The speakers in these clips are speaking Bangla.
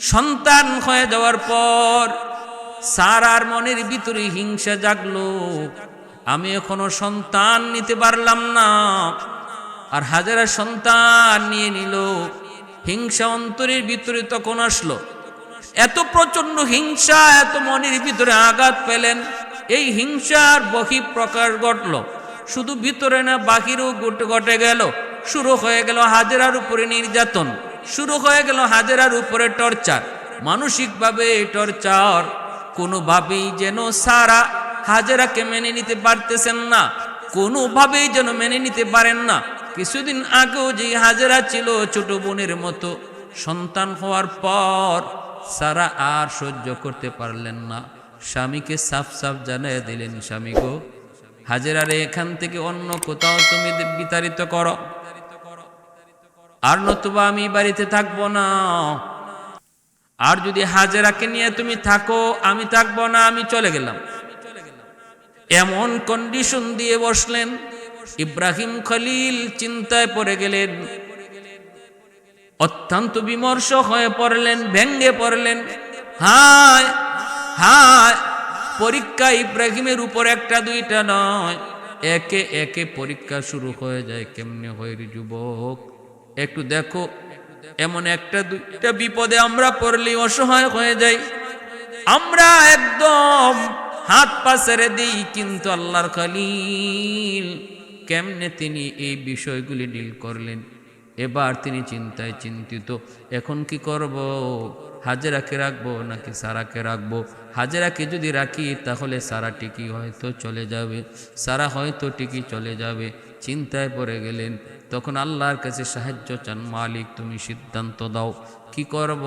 সন্তান হয়ে যাওয়ার পর সারার মনের ভিতরে হিংসা জাগলো, আমি এখনো সন্তান নিতে পারলাম না, আর হাজেরা সন্তান নিয়ে নিল। হিংসা অন্তরের ভিতরে তখন আসলো, এত প্রচন্ড হিংসা, এত মনের ভিতরে আঘাত পেলেন। এই হিংসার বহিঃপ্রকাশ ঘটল, শুধু ভিতরে না বাহিরেও ঘটে গেল। শুরু হয়ে গেল হাজেরার উপরে নির্যাতন, শুরু হয়ে গেল হাজেরার উপরে টর্চার, মানসিকভাবে টর্চার। কোনোভাবেই যেন সারা হাজেরাকে মেনে নিতে পারতেছেন না, কোনোভাবেই যেন মেনে নিতে পারেন না। কিছুদিন আগেও যে হাজেরা ছিল ছোট বোনের মতো, সন্তান হওয়ার পর সারা আর সহ্য করতে পারলেন না, স্বামীকে সাফ সাফ জানিয়ে দিলেন, স্বামী গো, হাজেরারে এখান থেকে অন্য কোথাও তুমি বিতাড়িত করো, আর নতুবা আমি বাড়িতে থাকবো না। আর যদি হাজেরাকে নিয়ে তুমি থাকো, আমি থাকবো না, আমি চলে গেলাম। এমন কন্ডিশন দিয়ে বসলেন। ইব্রাহিম খলিল চিন্তায় পড়ে গেলেন, অত্যন্ত বিমর্ষ হয়ে পড়লেন, ভেঙ্গে পড়লেন। হায় হায়, পরীক্ষা ইব্রাহিমের উপর একটা দুইটা নয়, একে একে পরীক্ষা শুরু হয়ে যায়। কেমনে হয় রে যুবক, একটু দেখো, এমন একটা দুইটা বিপদে আমরা পড়লে অসহায় হয়ে যাই, আমরা একদম হাত পা ছেড়ে দিই। কিন্তু আল্লাহর খলিল কেমনে তিনি এই বিষয়গুলি ডিল করলেন। এবার তিনি চিন্তায় চিন্তিত, এখন কি করব, হাজেরাকে রাখবো নাকি সারাকে রাখবো? হাজেরাকে যদি রাখি তাহলে সারা টিকি হয়তো চলে যাবে, সারা হয়তো টিকি চলে যাবে। চিন্তায় পড়ে গেলেন। তখন আল্লাহর কাছে সাহায্য চান, মালিক তুমি সিদ্ধান্ত দাও, কি করব,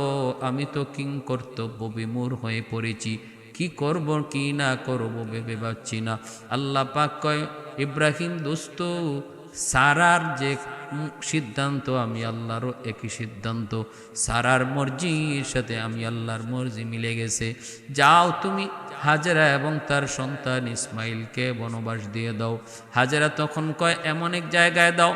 আমি তো কিং কর্তব্য বিমূঢ় হয়ে পড়েছি, কি করব কি না করব ভেবে পাচ্ছি না। আল্লাহ পাক কয়, ইব্রাহিম দোস্ত, সারার যে সিদ্ধান্ত আমি আল্লাহরও একই সিদ্ধান্ত, সারার মর্জির সাথে আমি আল্লাহর মর্জি মিলে গেছে। যাও তুমি হাজেরা এবং তার সন্তান ইসমাইলকে বনবাস দিয়ে দাও। হাজেরা তখন কয়, এমন এক জায়গায় দাও,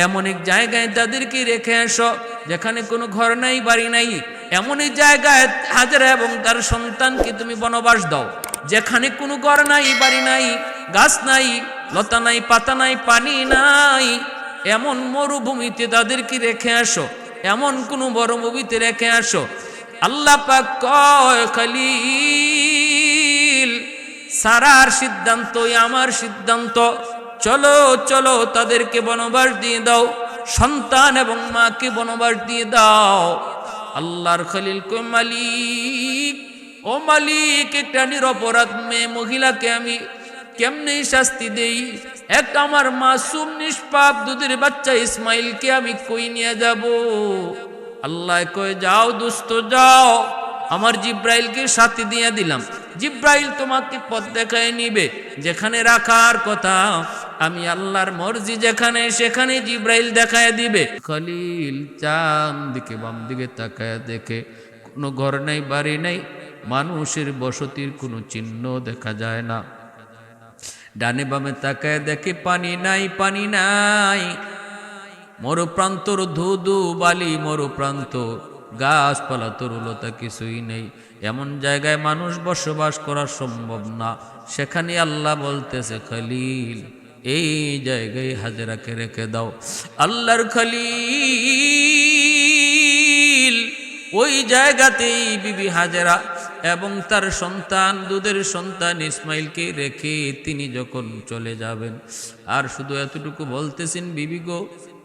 এমন এক জায়গায় তাদেরকে রেখে আসো যেখানে কোনো ঘর নাই, বাড়ি নাই। এমন এক জায়গায় হাজেরা এবং তার সন্তানকে তুমি বনবাস দাও যেখানে কোনো ঘর নাই, বাড়ি নাই, গাছ নাই, লতা নাই, পাতা নাই, পানি নাই। এমন মরুভূমিতে তাদেরকে রেখে আসো, এমন কোন মরুভূমিতে রেখে আসো। আল্লাহ পাক কয়, খলিল, সারার সিদ্ধান্তই আমার সিদ্ধান্ত, চলো চলো তাদেরকে বনবাস দিয়ে দাও, সন্তান এবং মাকে বনবাস দিয়ে দাও। আল্লাহর খলিল কয়, মালিক, ও মালিক, একটা নিরপরাধ মেয়ে মহিলাকে আমি কেমনে শাস্তি দেই? এক আমার মাসুম নিষ্পাপ দুধের বাচ্চা ইসমাইলকে আমি কই নিয়ে যাব? আল্লাহ কয়, যাও দোস্ত যাও, আমার জিব্রাইলকে সাথে দিয়ে দিলাম, জিব্রাইল তোমাকে পথ দেখায় নিবে যেখানে রাখার কথা। আমি আল্লাহর মর্জি যেখানে, সেখানে জিব্রাইল দেখায় দিবে। খলিল চান দিকে বাম দিকে তাকায় দেখে কোনো ঘর নাই, বাড়ি নাই, মানুষের বসতির কোনো চিহ্ন দেখা যায় না। ডানে বামে তাকায় দেখে পানি নাই, পানি নাই, মরুপ্রান্তর ধুধু বালি, মরুপ্রান্ত, গাছপালা তরুলতা কিছুই নেই। এমন জায়গায় মানুষ বসবাস করা সম্ভব না। সেখানে আল্লাহ বলতেছে, খলিল, এই জায়গায় হাজেরাকে রেখে দাও। আল্লাহর খলিল ওই জায়গাতেই বিবি হাজেরা এবং তার সন্তান, দুধের সন্তান ইসমাইলকে রেখে তিনি যখন চলে যাবেন, আর শুধু এতটুকু বলতেছেন, বিবি গো,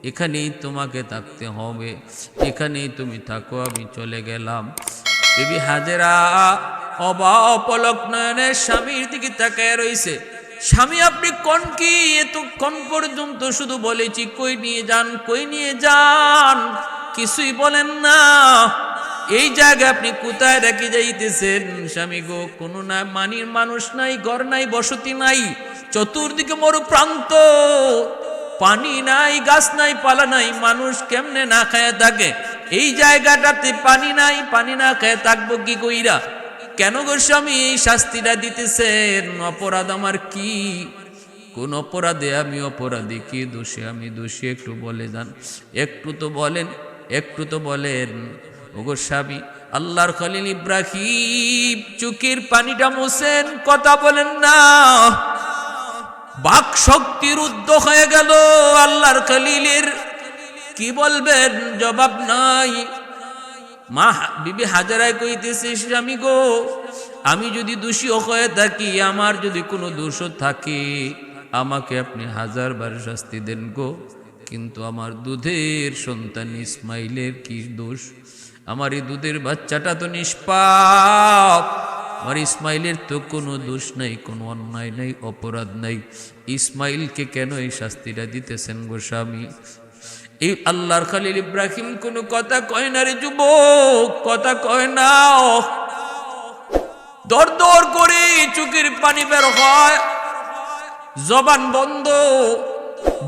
এখানেই তোমাকে থাকতে হবে, এখানেই তুমি থাকো, আমি চলে গেলাম। বিবি হাজেরা অপলক নয়নে স্বামীর দিকে তাকায় রইছে। স্বামী, আপনি কোন কি এতক্ষণ পর্যন্ত শুধু বলেছি কই নিয়ে যান, কই নিয়ে যান, কিছুই বলেন না। এই জায়গায় আপনি কোথায় রেখে যাইতেছেন? স্বামী গো, কোনো না মানির মানুষ নাই, ঘর নাই, বসতি নাই, চতুর্দিকে মরু প্রান্ত, পানি নাই, গাছ নাই, পালা নাই, মানুষ কেমনে না খায় থাকে? এই জায়গাটাতে পানি নাই, পানি না খায় থাকবো কি কইরা? কেন গো স্বামী এই শাস্তিটা দিতেছেন? অপরাধ আমার কি? কোন অপরাধে আমি অপরাধী? কি দোষে আমি দোষী? একটু বলে যান, একটু তো বলেন, একটু তো বলেন। ওগো স্বামী, আল্লাহর খলিল ইব্রাহিম চোখের পানিটা মুছেন, কথা বলেন না। বাক শক্তি রুদ্ধ হয়ে গেল আল্লাহর খলিলের, কি বলবেন, জবাব নাই। মা বিবি হাজারায় কইতেছে, স্বামী গো, আমি যদি দোষী হয়ে থাকি, আমার যদি কোনো দোষ থাকে, আমাকে আপনি 1000 বার শাস্তি দেন গো, কিন্তু আমার দুধের সন্তান ইসমাইলের কি দোষ? আমার এই দুধের বাচ্চাটা তো নিষ্পাপ, আমার ইসমাইলের তো কোনো দোষ নাই, কোনো অন্যায় নাই, অপরাধ নাই, ইসমাইলকে কেন এই শাস্তিটা দিতেছেন গো স্বামী? এই আল্লাহর খলিল ইব্রাহিম কোনো কথা কয় না রে যুবক, কথা কয় না। দর দর করে চোখের পানি বের হয়, জবান বন্ধ,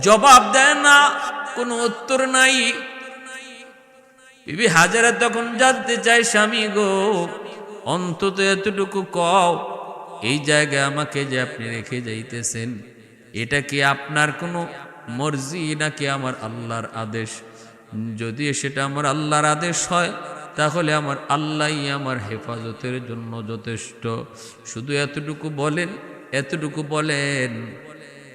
জবাব দেয় না, কোনো উত্তর নাই। বিবি হাজারা তখন জানতে চায়, স্বামী গো, অন্তত এতটুকু কও, এই জায়গায় আমাকে যে আপনি রেখে যাইতেছেন, এটা কি আপনার কোনো মর্জি নাকি আমার আল্লাহর আদেশ? যদি সেটা আমার আল্লাহর আদেশ হয়, তাহলে আমার আল্লাহই আমার হেফাজতের জন্য যথেষ্ট। শুধু এতটুকু বলেন, এতটুকু বলেন,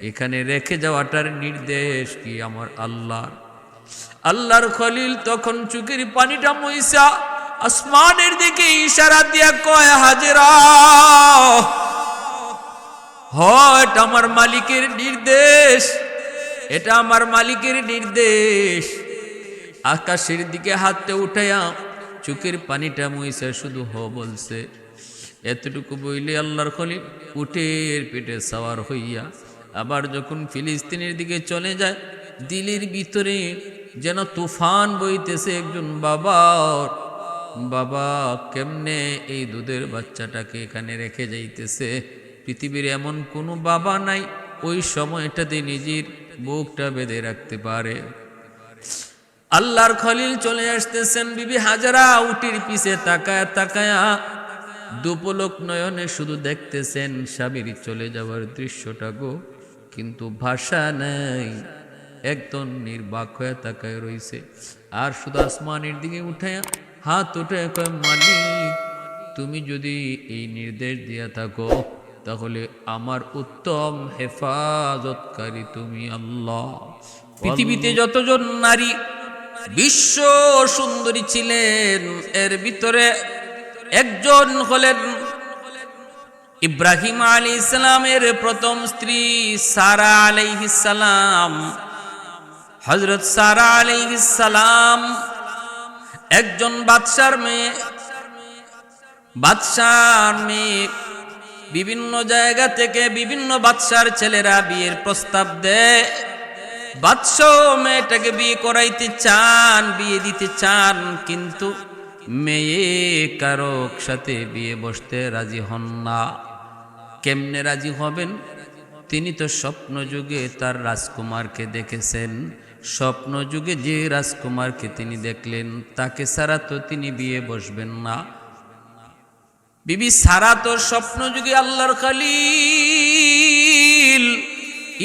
এখানে রেখে যাওয়াটার নির্দেশ কি আমার আল্লাহর? আল্লাহর খলিল তখন চোখের পানিটা মুইসা আসমানের দিকে ইশারা দিয়া কয়, হাজেরা, হয় এটা আমার মালিকের নির্দেশ, এটা আমার মালিকের নির্দেশ। আকাশের দিকে হাতটা উঠাইয়া চোখের পানিটা মুইসা শুধু হ বলছে। এতটুকু বইলে আল্লাহর খলিল উটের পেটে সাওয়ার হইয়া আবার যখন ফিলিস্তিনের দিকে চলে যায়, দিলের ভিতরে যেন তুফান বইতেছে। একজন বাবার, বাবা কেমনে এই দুধের বাচ্চাটাকে এখানে রেখে যাইতেছে? পৃথিবীর এমন কোনো বাবা নাই ওই সময়টাতে নিজের বুকটা বেঁধে রাখতে পারে। আল্লাহর খলিল চলে আসতেছেন, বিবি হাজারা উটির পিছে তাকায়া তাকায়া দুপলক নয়নে শুধু দেখতেছেন স্বামীর চলে যাওয়ার দৃশ্যটা গো, কিন্তু ভাষা নেই, একদম নির্বাক হয়ে তাকায় রইছে। আর শুধু আসমানের দিকে উঠায়া হাত উঠে কয়, মালিক, তুমি যদি এই নির্দেশ দিয়া থাকো, তাহলে আমার উত্তম হেফাজতকারী তুমি আল্লাহ। পৃথিবীতে যতজন নারী বিশ্ব সুন্দরী ছিলেন, এর ভিতরে একজন হলেন ইব্রাহিম আলাইহিস সালামের প্রথম স্ত্রী সারা আলাইহিস সালাম। হযরত সারা আলাইহিস সালাম একজন বাদশার মেয়ে। বাদশার মেয়ে বিভিন্ন জায়গা থেকে বিভিন্ন বাদশার ছেলেরা বিয়ের প্রস্তাব দেয়। বাদশা মেয়েটাকে বিয়ে করাইতে চান, বিয়ে দিতে চান, কিন্তু মেয়ে কারোর সাথে বিয়ে বসতে রাজি হন না। কেমনে রাজি হবেন? তিনি তো স্বপ্ন যুগে তার রাজকুমারকে দেখেছেন। স্বপ্ন যুগে যে রাজকুমারকে তিনি দেখলেন, তাকে ছাড়া তো তিনি বিয়ে বসবেন না। বিবি সারা তো স্বপ্ন যুগে আল্লাহর খলিল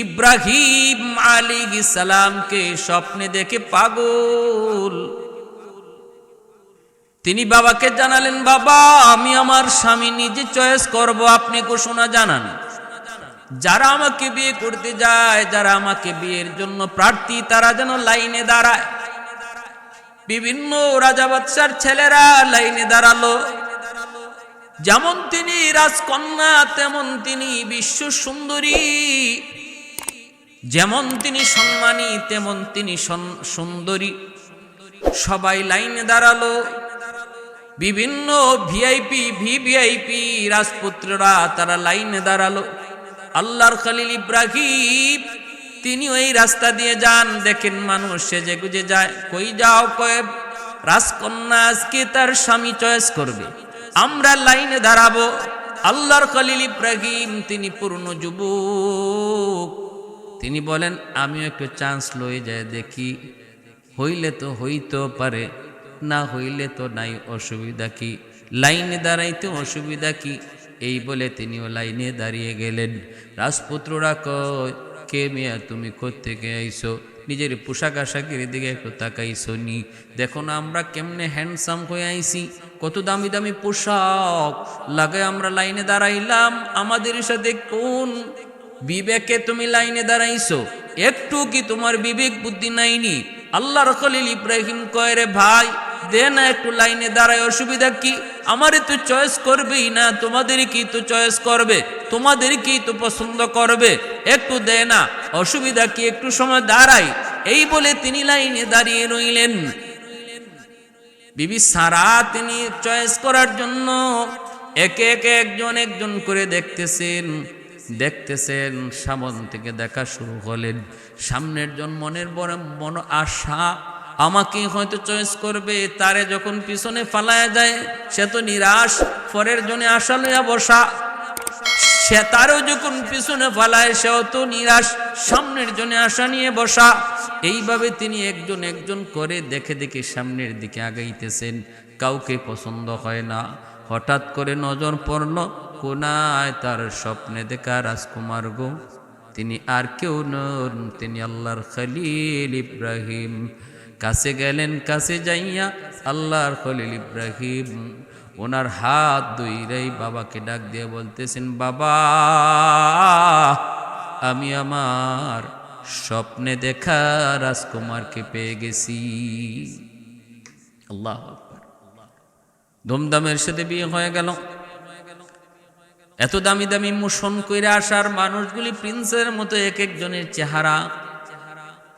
ইব্রাহিম আলাইহিস সালামকে স্বপ্নে দেখে পাগল। তিনি বাবাকে জানালেন, বাবা, আমি আমার স্বামী নিজে চয়েস করব, আপনি ঘোষণা জানান। যারা আমাকে বিয়ে করতে যায়, যারা আমাকে বিয়ের জন্য প্রার্থী, তারা যেন লাইনে দাঁড়ায়। বিভিন্ন রাজা বাদশার ছেলেরা লাইনে দাঁড়ালো। যেমন তিনি রাজকন্যা, তেমন তিনি বিশ্ব সুন্দরী, যেমন তিনি সম্মানী, তেমন তিনি সুন্দরী। সবাই লাইনে দাঁড়ালো। বিভিন্ন ভিআইপি, ভিভিআইপি রাজপুত্ররা তারা লাইনে দাঁড়ালো। আল্লাহর খলিল ইব্রাহিম তিনি ওই রাস্তা দিয়ে যান, দেখেন মানুষ সেজে গুজে যায়। কই যাও? কয়ে রাজকন্যা আজকে তার স্বামী চয়েস করবে, আমরা লাইনে দাঁড়াবো। আল্লাহর খলিল ইব্রাহিম তিনি পূর্ণ যুবক, তিনি বলেন, আমিও একটু চান্স লয়ে যায় দেখি, হইলে তো হইতেও পারে, না হইলে তো নাই, অসুবিধা কি? লাইনে দাঁড়াইতে অসুবিধা কি? এই বলে তিনিও লাইনে দাঁড়িয়ে গেলেন। রাজপুত্ররা কয়, কে মিয়া তুমি কোত্থেকে আইছো? নিজের পোশাক আশাকের দিকে একটু তাকাইছো নি? দেখো না আমরা কেমনে হ্যান্ডসাম হয়ে আইছি, কত দামি দামি পোশাক লাগে আমরা লাইনে দাঁড়াইলাম। আমাদের সাথে কোন বিবেকে তুমি লাইনে দাঁড়াইছো? একটু কি তোমার বিবেক বুদ্ধি নাইনি? আল্লাহর খলিল ইব্রাহিম কয়, রে ভাই দে না একটু লাইনে দাঁড়ায়, অসুবিধা কি? আমারে তো চয়েস করবেই না, তোমাদের কি তো চয়েস করবে, তোমাদের কি তো পছন্দ করবে, একটু দে না, অসুবিধা কি, একটু সময় দাঁড়াই। এই বলে তিনি লাইনে দাঁড়িয়ে রইলেন। বিবি সারা তিনি চয়েস করার জন্য একে একে একজন একজন করে দেখতেছেন, সামন থেকে দেখা শুরু হলেন। সামনের জন মনের বড় মন আশা, আমাকে হয়তো চয়েস করবে। তারে যখন পিছনে ফালায়া যায় সে তো নিরাশ, পরের জনে আশা লইয়া বসা। সে তারও যখন পিছনে ফালায় সেও তো নিরাশ, সামনের জনে আশা নিয়ে বসা। এইভাবে তিনি একজন একজন করে দেখে দেখে সামনের দিকে আগাইতেছেন। কাউকে পছন্দ হয় না। হঠাৎ করে নজর পড়ল কোনায় তার স্বপ্নে দেখা রাজকুমার গো। তিনি আর কেউ নন, তিনি আল্লাহর খলিল ইব্রাহিম। কাছে গেলেন, কাছে যাইয়া আল্লাহর খলিল ইব্রাহিম ওনার হাত ধইরাই বাবাকে ডাক দিয়ে বলতেছেন, বাবা আমি আমার স্বপ্নে দেখা রাজকুমারকে পেয়ে গেছি। আল্লাহ আকবার। ধুমধামের সাথে বিয়ে হয়ে গেল। এত দামি দামি মোশন কইরা আসার মানুষগুলি প্রিন্সের মতো এক একজনের চেহারা,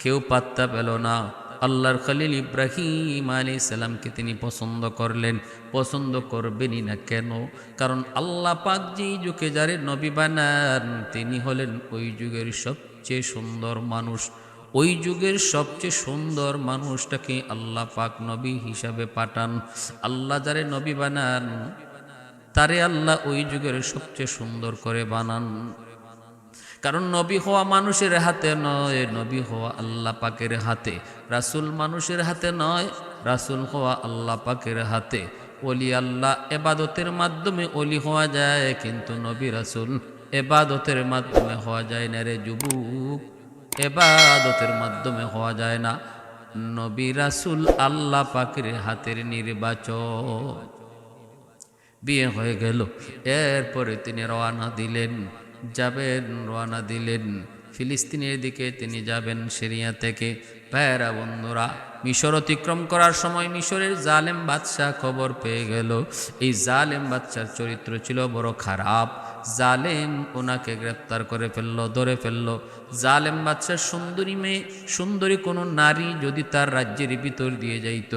কেউ পাত্তা পেল না। আল্লাহর খলিল ইব্রাহিম আলাইহিস সালামকে তিনি পছন্দ করলেন। পছন্দ করবেনই না কেন? কারণ আল্লাহ পাক যেই যুগে যারে নবী বানান তিনি হলেন ওই যুগের সবচেয়ে সুন্দর মানুষ। ওই যুগের সবচেয়ে সুন্দর মানুষটাকে আল্লাহ পাক নবী হিসাবে পাঠান। আল্লাহ যারে নবী বানান তারে আল্লাহ ওই যুগের সবচেয়ে সুন্দর করে বানান। কারণ নবী হওয়া মানুষের হাতে নয়, নবী হওয়া আল্লাহ পাকের হাতে। রাসূল মানুষের হাতে নয়, রাসূল হওয়া আল্লাহ পাকের হাতে। ওলি আল্লাহ ইবাদতের মাধ্যমে ওলি হওয়া যায়, কিন্তু নবী রাসূল ইবাদতের মাধ্যমে হওয়া যায় না রে যুবক, ইবাদতের মাধ্যমে হওয়া যায় না। নবী রাসূল আল্লাহ পাকের হাতের নির্বাচন। বিয়ে হয়ে গেল। এরপরে তিনি রওনা দিলেন ফিলিস্তিনের দিকে তিনি যাবেন সিরিয়া থেকে। প্যারা বন্ধুরা, মিশর অতিক্রম করার সময় মিশরের জালেম বাদশাহ খবর পেয়ে গেল। এই জালেম বাদশার চরিত্র ছিল বড় খারাপ। জালেম ওনাকে গ্রেপ্তার করে ফেললো, ধরে ফেললো। জালেম বাদশার সুন্দরী মেয়ে, সুন্দরী কোনো নারী যদি তার রাজ্যের ভিতর দিয়ে যাইত,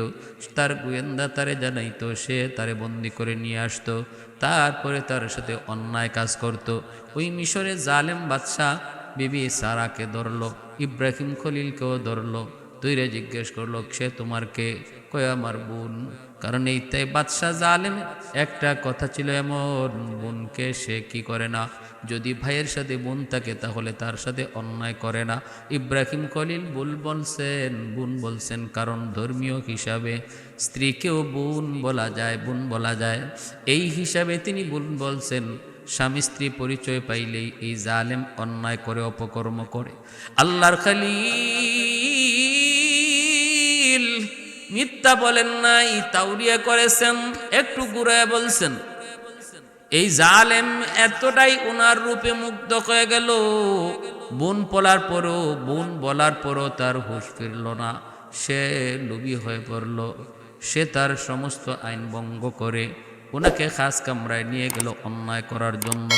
তার গোয়েন্দা তারে জানাইতো, সে তারে বন্দি করে নিয়ে আসতো, তারপরে তার সাথে অন্যায় কাজ করত। ওই মিশরে জালেম বাদশাহ বিবি সারাকে ধরলো, ইব্রাহিম খলিলকেও ধরলো, তুইরে জিজ্ঞেস করলো সে তোমার কে? কয় আমার বোন। কারণ এইটাই বাদশাহ জালেম একটা কথা ছিল এমন, বোনকে সে কি করে না, যদি ভাইয়ের সাথে বোন থাকে তাহলে তার সাথে অন্যায় করে না। ইব্রাহিম খলিল বোন বলছেন কারণ ধর্মীয় হিসাবে স্ত্রীকেও বোন বলা যায়, এই হিসাবে তিনি বোন বলছেন। স্বামী স্ত্রী পরিচয় পাইলেই এই জালেম অন্যায় করে, অপকর্ম করে। আল্লাহর খলিল মিথ্যা বলেন নাই, তাওরিয়া করেছেন, একটু ঘুরায় বলছেন। এই জালেম এতটাই ওনার রূপে মুগ্ধ হয়ে গেল, বোন বলার পরও তার হুঁশ ফিরল না। সে লোভী হয়ে পড়ল। সে তার সমস্ত আইন ভঙ্গ করে ওনাকে খাস কামরায় নিয়ে গেল অন্যায় করার জন্য।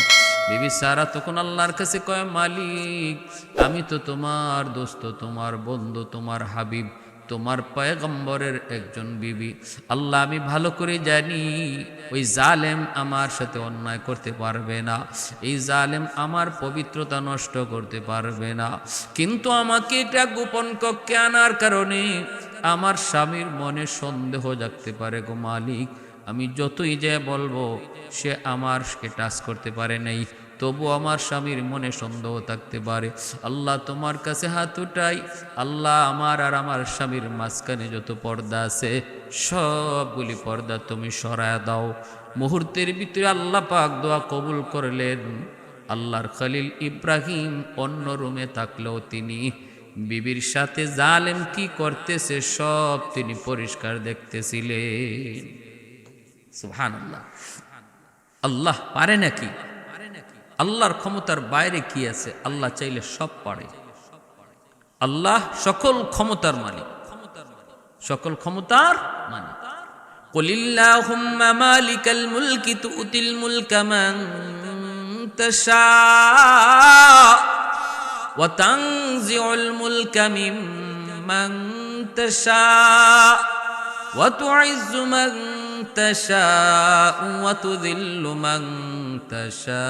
বিবি সারা তখন আল্লাহর কাছে কয়, মালিক আমি তো তোমার দোস্ত, তোমার বন্ধু, তোমার হাবিব, তোমার পয়গম্বরের একজন বিবি। আল্লাহ আমি ভালো করে জানি ওই জালেম আমার সাথে অন্যায় করতে পারবে না, এই জালেম আমার পবিত্রতা নষ্ট করতে পারবে না। কিন্তু আমাকে এটা গোপন কক্ষে আনার কারণে আমার স্বামীর মনে সন্দেহ জাগতে পারে গো মালিক। আমি যতই যে বলবো সে আমারকে টাচ করতে পারে নাই, তবু আমার স্বামীর মনে সন্দেহ থাকতে পারে। আল্লাহ তোমার কাছে হাত উঠাই, আল্লাহ আমার আর আমার স্বামীর মাঝখানে যত পর্দা আছে সবগুলি পর্দা তুমি সরায়া দাও। মুহূর্তের ভিতরে আল্লাহ পাক দোয়া কবুল করলেন। আল্লাহর খলিল ইব্রাহিম অন্য রুমে থাকলেও তিনি বিবির সাথে জালেম কি করতেছে সব তিনি পরিষ্কার দেখতেছিলেন। সুবহানাল্লাহ। আল্লাহ পারে নাকি? আল্লাহর ক্ষমতার বাইরে কি আছে? আল্লাহ চাইলে সব পারে। আল্লাহ সকল ক্ষমতার মালিক, সকল ক্ষমতার মালিক। কুলিল্লাহুম্মা মালিকাল মুলকি তুতিল মুলকা মান তাশা ওয়া তানজিউল মুলকা মিম্মান তাশা ওয়া তুইজ্জু মান তাশা ওয়া তুযিল্লু মান তাশা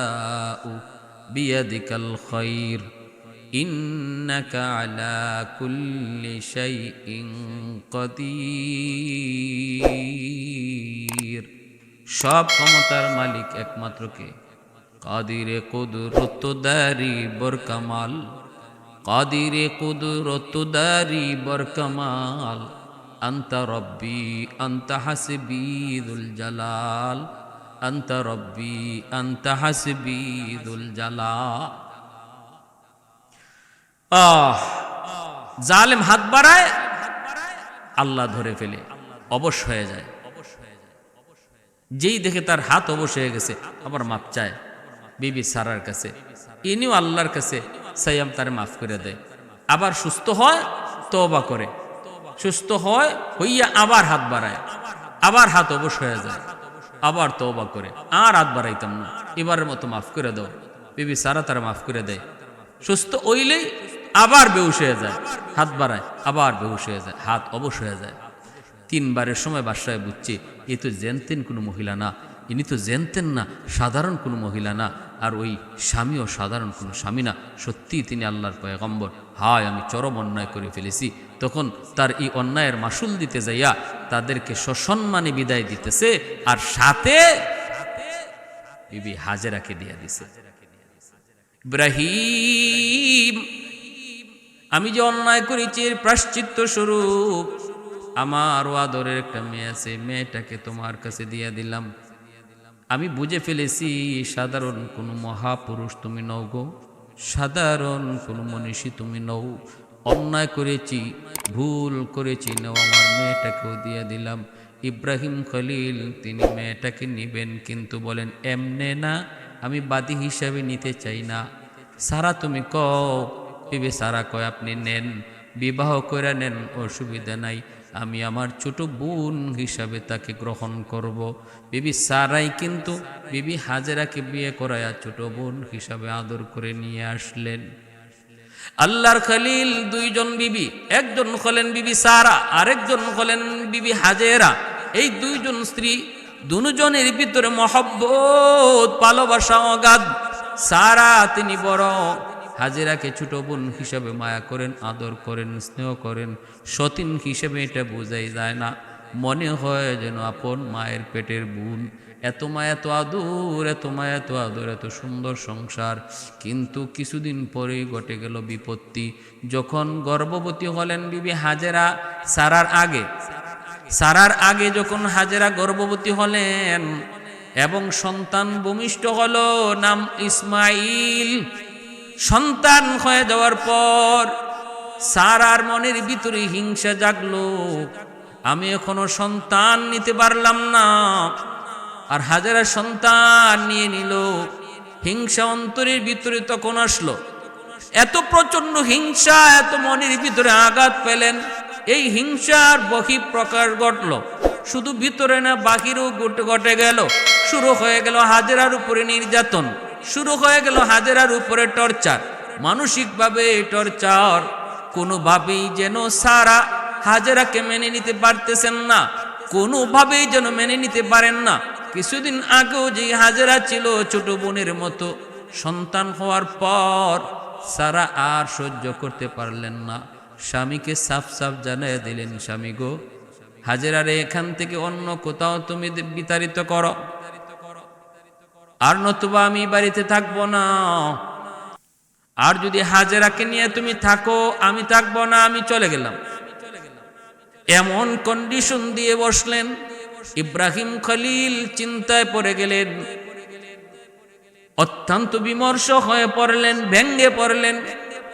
বিয়াদিকাল খায়র ইন্নাকা আলা কুল্লি শাইইন কাদির। সব ক্ষমতার মালিক একমাত্র কে? কাদিরে কুদরতদারি বরকামাল, কাদিরে কুদরতদারি বরকামাল। আনতা রব্বি আনতা হাসবি যুল জালাল, আনতা রব্বি আনতা হাসবি যুল জালাল। জালেম হাত বাড়ায়, আল্লাহ ধরে ফেলে, অবশ হয়ে যায়। যেই দেখে তার হাত অবশ হয়ে গেছে, আবার মাপ চায় বিবি সারার কাছে। ইনিও আল্লাহর কাছে সাইয়াম তারে মাফ করে দেয়। আবার সুস্থ হয়, তওবা করে, সুস্থ হয় হইয়া আবার হাত বাড়ায়, আবার হাত অবশ হয়ে যায়, আবার তওবা করে, আর হাত বাড়াইতাম না, এবারের মতো মাফ করে দাও। বিবি সারা তারা মাফ করে দেয়। সুস্থ হইলেই আবার বেহুশ হয়ে যায়, হাত বাড়ায়, আবার বেহুশ হয়ে যায়, হাত অবশ হয়ে যায়। 3 বারের সময় বাদশাহ বুঝছে এ তো জেনতেন কোনো মহিলা না, ইনি তো জেনতেন না, সাধারণ কোনো মহিলা না, আর ওই স্বামীও সাধারণ কোনো স্বামী না, সত্যিই তিনি আল্লাহর পয়গম্বর। হায় আমি চরম অন্যায় করে ফেলেছি। তখন তার এই অন্যায়ের মাসুল দিতে যাইয়া তাদেরকে সসম্মানে বিদায় দিতেছে, আর সাথে বিবি হাজেরাকে দিয়া দিছে। ইব্রাহিম, আমি যে অন্যায় করেছি এর প্রায়শ্চিত্ত স্বরূপ আমার আদরের একটা মেয়ে আছে, মেয়েটাকে তোমার কাছে দিয়ে দিলাম। আমি বুঝে ফেলেছি সাধারণ কোনো মহাপুরুষ তুমি নও গো, সাধারণ কোনো মনীষী তুমি নও। অন্যায় করেছি, ভুল করেছি, নাও আমার মেয়েটাকেও দিয়ে দিলাম। ইব্রাহিম খলিল তিনি মেয়েটাকে নিবেন, কিন্তু বলেন এমনে না, আমি বাদী হিসাবে নিতে চাই না। সারা তুমি কও, বিবি সারা কয় আপনি নেন, বিবাহ করে নেন, অসুবিধা নাই, আমি আমার ছোট বোন হিসাবে তাকে গ্রহণ করব। বিবি সারাই কিন্তু বিবি হাজেরাকে বিয়ে করায়া ছোট বোন হিসাবে আদর করে নিয়ে আসলেন। আল্লাহর খলিল 2 জন বিবি, একজন হলেন বিবি সারা, আরেকজন হলেন বিবি হাজেরা। এই 2 জন স্ত্রী, দুজনের ভিতরে মহব্বত, ভালোবাসা অগাধ। সারা তিনি বড়, হাজেরাকে ছোট বোন হিসাবে মায়া করেন, আদর করেন, স্নেহ করেন। সতীন হিসেবে এটা বোঝাই যায় না, মনে হয় যেন আপন মায়ের পেটের বোন। এত মায়া, এত আদর, এত মায়া, এত আদর, এত সুন্দর সংসার। কিন্তু কিছুদিন পরেই ঘটে গেল বিপত্তি। যখন গর্ভবতী হলেন বিবি হাজেরা, সারার আগে যখন হাজেরা গর্ভবতী হলেন এবং সন্তান ভূমিষ্ঠ হলো, নাম ইসমাইল। সন্তান হয়ে যাওয়ার পর সারার মনের ভিতরে হিংসা জাগলো, আমি এখনো সন্তান নিতে পারলাম না, আর হাজেরা সন্তান নিয়ে নিল। হিংসা অন্তরের ভিতরে তখন আসলো, এত প্রচন্ড হিংসা, এত মনের ভিতরে আঘাত পেলেন। এই হিংসার বহিঃপ্রকাশ ঘটল, শুধু ভিতরে না বাহিরেও ঘটে গেল। শুরু হয়ে গেল হাজেরার উপরে নির্যাতন, শুরু হয়ে গেল হাজেরার উপরে টর্চার, মানসিকভাবে টর্চার। কোনোভাবেই যেন সারা হাজেরাকে মেনে নিতে পারতেছেন না, কোনোভাবেই যেন মেনে নিতে পারেন না। কিছুদিন আগেও যে হাজেরা ছিল ছোট বোনের মতো, সন্তান হওয়ার পর সারা আর সহ্য করতে পারলেন না, স্বামীকে সাফ সাফ জানিয়ে দিলেন, স্বামী গো, হাজেরারে এখান থেকে অন্য কোথাও তুমি বিতাড়িত করো, আর নতুবা আমি বাড়িতে থাকবো না। আর যদি হাজেরাকে নিয়ে তুমি থাকো, আমি থাকবো না, আমি চলে গেলাম। এমন কন্ডিশন দিয়ে বসলেন। ইব্রাহিম খলিল চিন্তায় পড়ে গেলেন। অত্যন্ত বিমর্ষ হয়ে পড়লেন, ভেঙ্গে পড়লেন।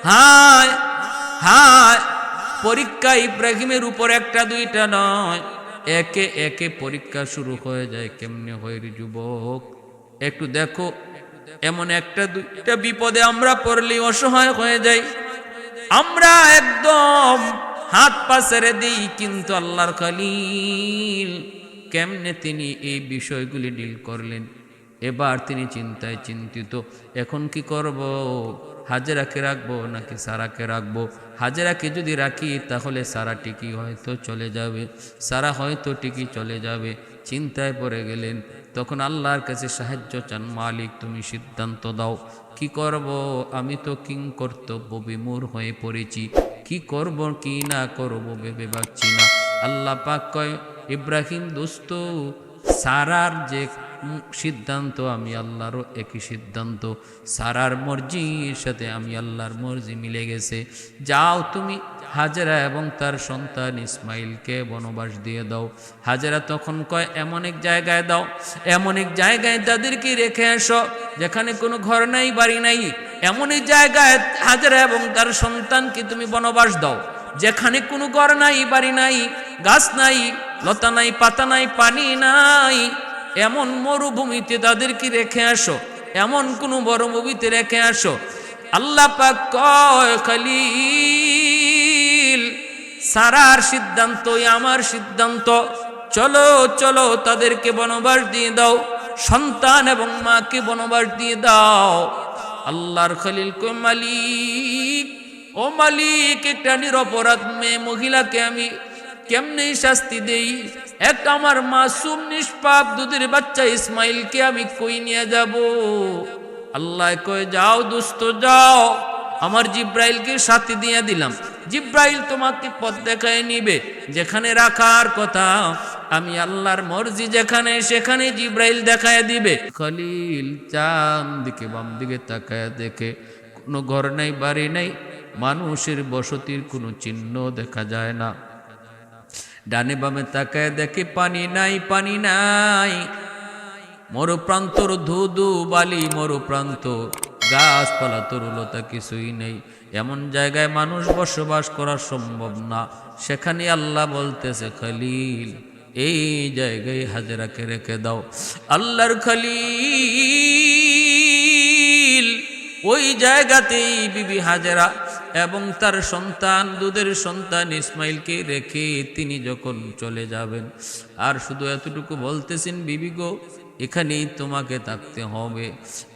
হায় হায়, পরীক্ষা ইব্রাহিমের উপর একটা দুইটা নয়, একে একে পরীক্ষা শুরু হয়ে যায়। কেমনে হয় রে যুবক, একটু দেখো। এমন একটা দুইটা বিপদে আমরা পড়লে অসহায় হয়ে যাই, আমরা একদম হাত পা ছেড়ে দিই। কিন্তু আল্লাহর খলিল কেমনে তিনি এই বিষয়গুলি ডিল করলেন। এবার তিনি চিন্তায় চিন্তিত, এখন কি করব? হাজেরাকে রাখবো নাকি সারাকে রাখবো? হাজেরাকে যদি রাখি তাহলে সারা টিকি হয়তো চলে যাবে, সারা হয়তো টিকি চলে যাবে। চিন্তায় পড়ে গেলেন। তখন আল্লাহর কাছে সাহায্য চান, মালিক তুমি সিদ্ধান্ত দাও, কি করব? আমি তো কিং কর্তব্য বিমূঢ় হয়ে পড়েছি, কি করব কি না করব ভেবে পাচ্ছি না। আল্লাহ পাক কয়, ইব্রাহিম দোস্ত, সারার যে সিদ্ধান্ত আমি আল্লাহরও একই সিদ্ধান্ত, সারার মর্জির সাথে আমি আল্লাহর মর্জি মিলে গেছে। যাও তুমি হাজেরা এবং তার সন্তান ইসমাইলকে বনবাস দিয়ে দাও। হাজেরা তখন কয়, এমন এক জায়গায় দাও, এমন এক জায়গায় তাদেরকে রেখে আসো যেখানে কোনো ঘর নাই, বাড়ি নাই। এমন এক জায়গায় হাজেরা এবং তার সন্তানকে তুমি বনবাস দাও যেখানে কোনো ঘর নাই, বাড়ি নাই, গাছ নাই, লতা নাই, পাতা নাই, পানি নাই। এমন মরুভূমিতে তাদেরকে রেখে আসো, এমন কোন মরুভূমিতে রেখে আসো। আল্লাহ পাক কয়, খলিল সারার সিদ্ধান্তই আমার সিদ্ধান্ত, চলো চলো তাদেরকে বনবাস দিয়ে দাও, সন্তান এবং মাকে বনবাস দিয়ে দাও। আল্লাহর খলিল কয়, মালিক ও মালিক, একটা নিরপরাধ মেয়ে মহিলাকে আমি কেমনে শাস্তি দেই? এক আমার মাসুম নিষ্পাপ দুধের বাচ্চা ইসমাইলকে আমি কই নিয়ে যাব? আল্লাহ কয়, যাও দোস্ত যাও, আমার জিব্রাইলকে সাথে দিয়ে দিলাম, জিব্রাইল তোমাকে পথ দেখায় নিবে যেখানে রাখার কথা। আমি আল্লাহর মর্জি যেখানে, সেখানে জিব্রাইল দেখায় দিবে। খলিল চান দিকে বাম দিকে তাকায় দেখে কোনো ঘর নাই, বাড়ি নাই, মানুষের বসতির কোনো চিহ্ন দেখা যায় না। ডানে বামে তাকায় দেখে পানি নাই, পানি নাই, মরুপ্রান্তর ধুধু বালি, মরুপ্রান্ত গাছপালা তরুলতা কিছুই নেই। এমন জায়গায় মানুষ বসবাস করা সম্ভব না। সেখানে আল্লাহ বলতেছে, খলিল এই জায়গায় হাজেরাকে রেখে দাও। আল্লাহর খলিল ওই জায়গাতেই বিবি হাজেরা এবং তার সন্তান, দুধের সন্তান ইসমাইলকে রেখে তিনি যখন চলে যাবেন, আর শুধু এতটুকু বলতেছেন, বিবি গো এখানেই তোমাকে থাকতে হবে,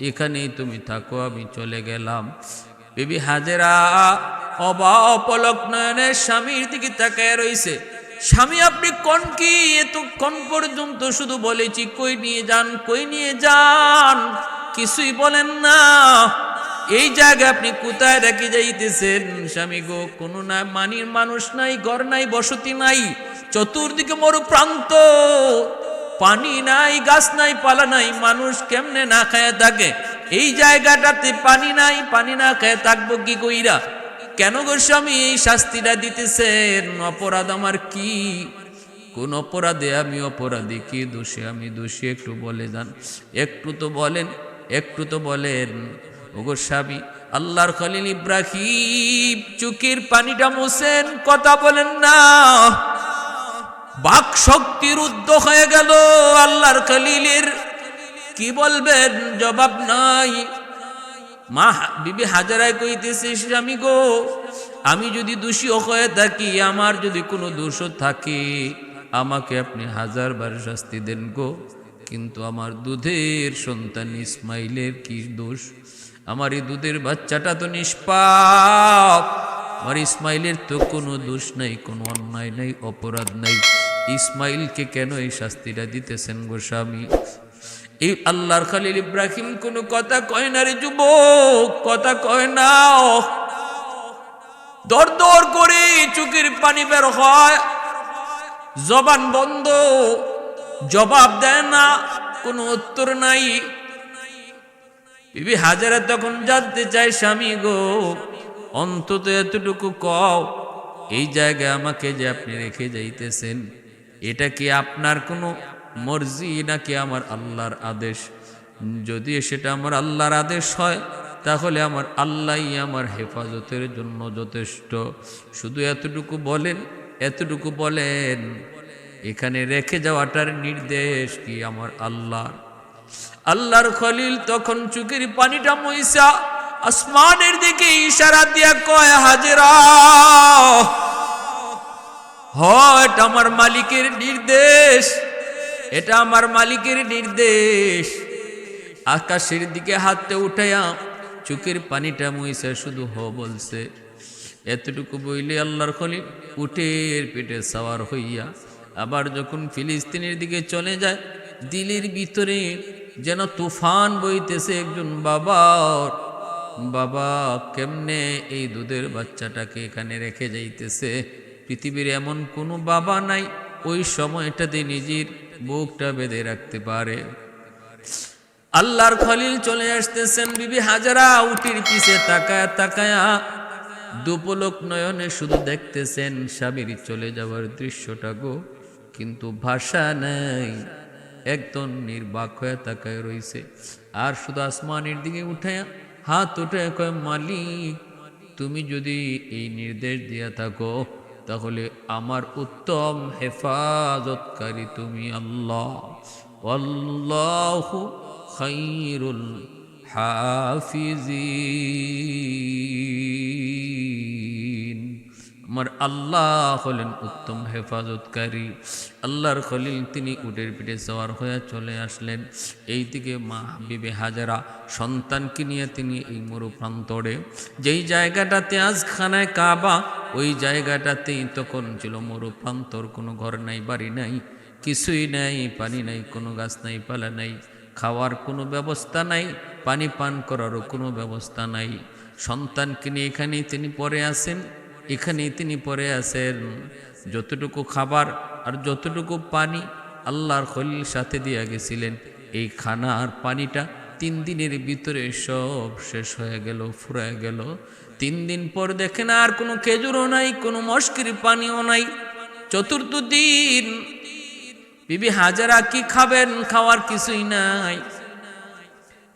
এখানেই তুমি থাকো, আমি চলে গেলাম। বিবি হাজেরা অপলক নয়নে স্বামীর দিকে তাকায় রইছে। স্বামী আপনি কোন কি? এতক্ষণ পর্যন্ত শুধু বলেছি কই নিয়ে যান, কই নিয়ে যান, কিছুই বলেন না। এই জায়গায় আপনি কোথায় রেখে যাইতেছেন? স্বামী গো, কোনো না মানির মানুষ নাই, ঘর নাই, বসতি নাই, চতুর্দিকে মরু প্রান্ত, পানি নাই, গাছ নাই, পালা নাই, মানুষ কেমনে না খায় থাকে? এই জায়গাটাতে পানি নাই, পানি না খায় থাকবো কি কইরা? কেন গো স্বামী এই শাস্তিটা দিতেছেন? অপরাধ আমার কি? কোন অপরাধে আমি অপরাধী? কি দোষে আমি দোষী? একটু বলে যান, একটু তো বলেন, একটু তো বলেন। ওগো স্বামী, আল্লাহর খলিল ইব্রাহিম চোখের পানিটা মোছেন, কথা বলেন না। বাক শক্তি রুদ্ধ হয়ে গেল আল্লাহর খলিলের, কি বলবেন? জবাব নাই। মা বিবি হাজেরায় কইতেছে, স্বামী গো, আমি যদি দোষী হয়ে থাকি, আমার যদি কোনো দোষ থাকে, আমাকে আপনি 1000 বার শাস্তি দেন গো, কিন্তু আমার দুধের সন্তান ইসমাইলের কি দোষ? আমার এই দুধের বাচ্চাটা তো নিষ্পাপ, আমার ইসমাইলের তো কোনো দোষ নাই, কোনো অন্যায় নাই, অপরাধ নাই। ইসমাইলকে কেন এই শাস্তিটা দিতেছেন গো স্বামী? এই আল্লাহর খলিল ইব্রাহিম কোনো কথা কয় না রে যুবক, কথা কয় না। দর দর করে চোখের পানি বের হয়, জবান বন্ধ, জবাব দেয় না, কোনো উত্তর নাই। বিবি হাজেরা তখন জানতে চায়, স্বামী গো অন্তত এতটুকু কও, এই জায়গায় আমাকে যে আপনি রেখে যাইতেছেন, এটা কি আপনার কোনো মর্জি নাকি আমার আল্লাহর আদেশ? যদি সেটা আমার আল্লাহর আদেশ হয় তাহলে আমার আল্লাহই আমার হেফাজতের জন্য যথেষ্ট। শুধু এতটুকু বলেন, এতটুকু বলেন, এখানে রেখে যাওয়াটার নির্দেশ কি আমার আল্লাহর। আল্লাহর খলিল তখন চোখের পানিটা মুইসা আসমানের দিকে ইশারা দিয়া কয়, হাজেরা, হয় এটা আমার মালিকের নির্দেশ, এটা আমার মালিকের নির্দেশ। আকাশের দিকে হাতটা উঠাইয়া চোখের পানিটা মুইসা শুধু হ বলছে। এতটুকু বইলে আল্লাহর খলিল উটের পেটে সাওয়ার হইয়া আবার যখন ফিলিস্তিনের দিকে চলে যায়, দিলের ভিতরে যেন তুফান বইতেছে। একজন বাবার, বাবা কেমনে এই দুধের বাচ্চাটাকে এখানে রেখে যাইতেছে। পৃথিবীর এমন কোনো বাবা নাই ওই সময়টাতে নিজের বুকটা বেঁধে রাখতে পারে। আল্লাহর খলিল চলে আসতেছেন, বিবি হাজারা উটির পিছে তাকায়া তাকায়া দুপলক নয়নে শুধু দেখতেছেন স্বামীর চলে যাওয়ার দৃশ্যটা গো, কিন্তু ভাষা নেই, একদম নির্বাক হয়ে তাকায় রইছে। আর শুধু আসমানের দিকে উঠায়া হাত উঠে কয়, মালিক তুমি যদি এই নির্দেশ দিয়া থাকো তাহলে আমার উত্তম হেফাজতকারী তুমি আল্লাহ। আল্লাহু খায়রুল হাফিজিন, আমার আল্লাহ হলেন উত্তম হেফাজতকারী। আল্লাহর খলিল তিনি উটের পিঠে সওয়ার হয়ে চলে আসলেন। এই দিকে মা বিবি হাজারা সন্তানকে নিয়ে তিনি এই মরুপ্রান্তরে, যেই জায়গাটাতে আজ খানায় কাবা, ওই জায়গাটাতেই তখন ছিল মরুপ্রান্তর। কোনো ঘর নাই, বাড়ি নাই, কিছুই নাই, পানি নাই, কোনো গাছ নাই, পালা নাই, খাওয়ার কোনো ব্যবস্থা নাই, পানি পান করারও কোনো ব্যবস্থা নাই। সন্তানকে নিয়ে এখানেই তিনি পড়ে আছেন, এখানেই তিনি পড়ে আছেন। যতটুকু খাবার আর যতটুকু পানি আল্লাহর খলিল সাথে দিয়া গেছিলেন, এই খানা আর পানিটা 3 দিনের ভিতরে সব শেষ হয়ে গেল, ফুরায় গেল। 3 দিন পর দেখেন আর কোনো খেজুরও নাই, কোনো মশকির পানিও নাই। 4র্থ দিন বিবি হাজারা কি খাবেন? খাওয়ার কিছুই নাই।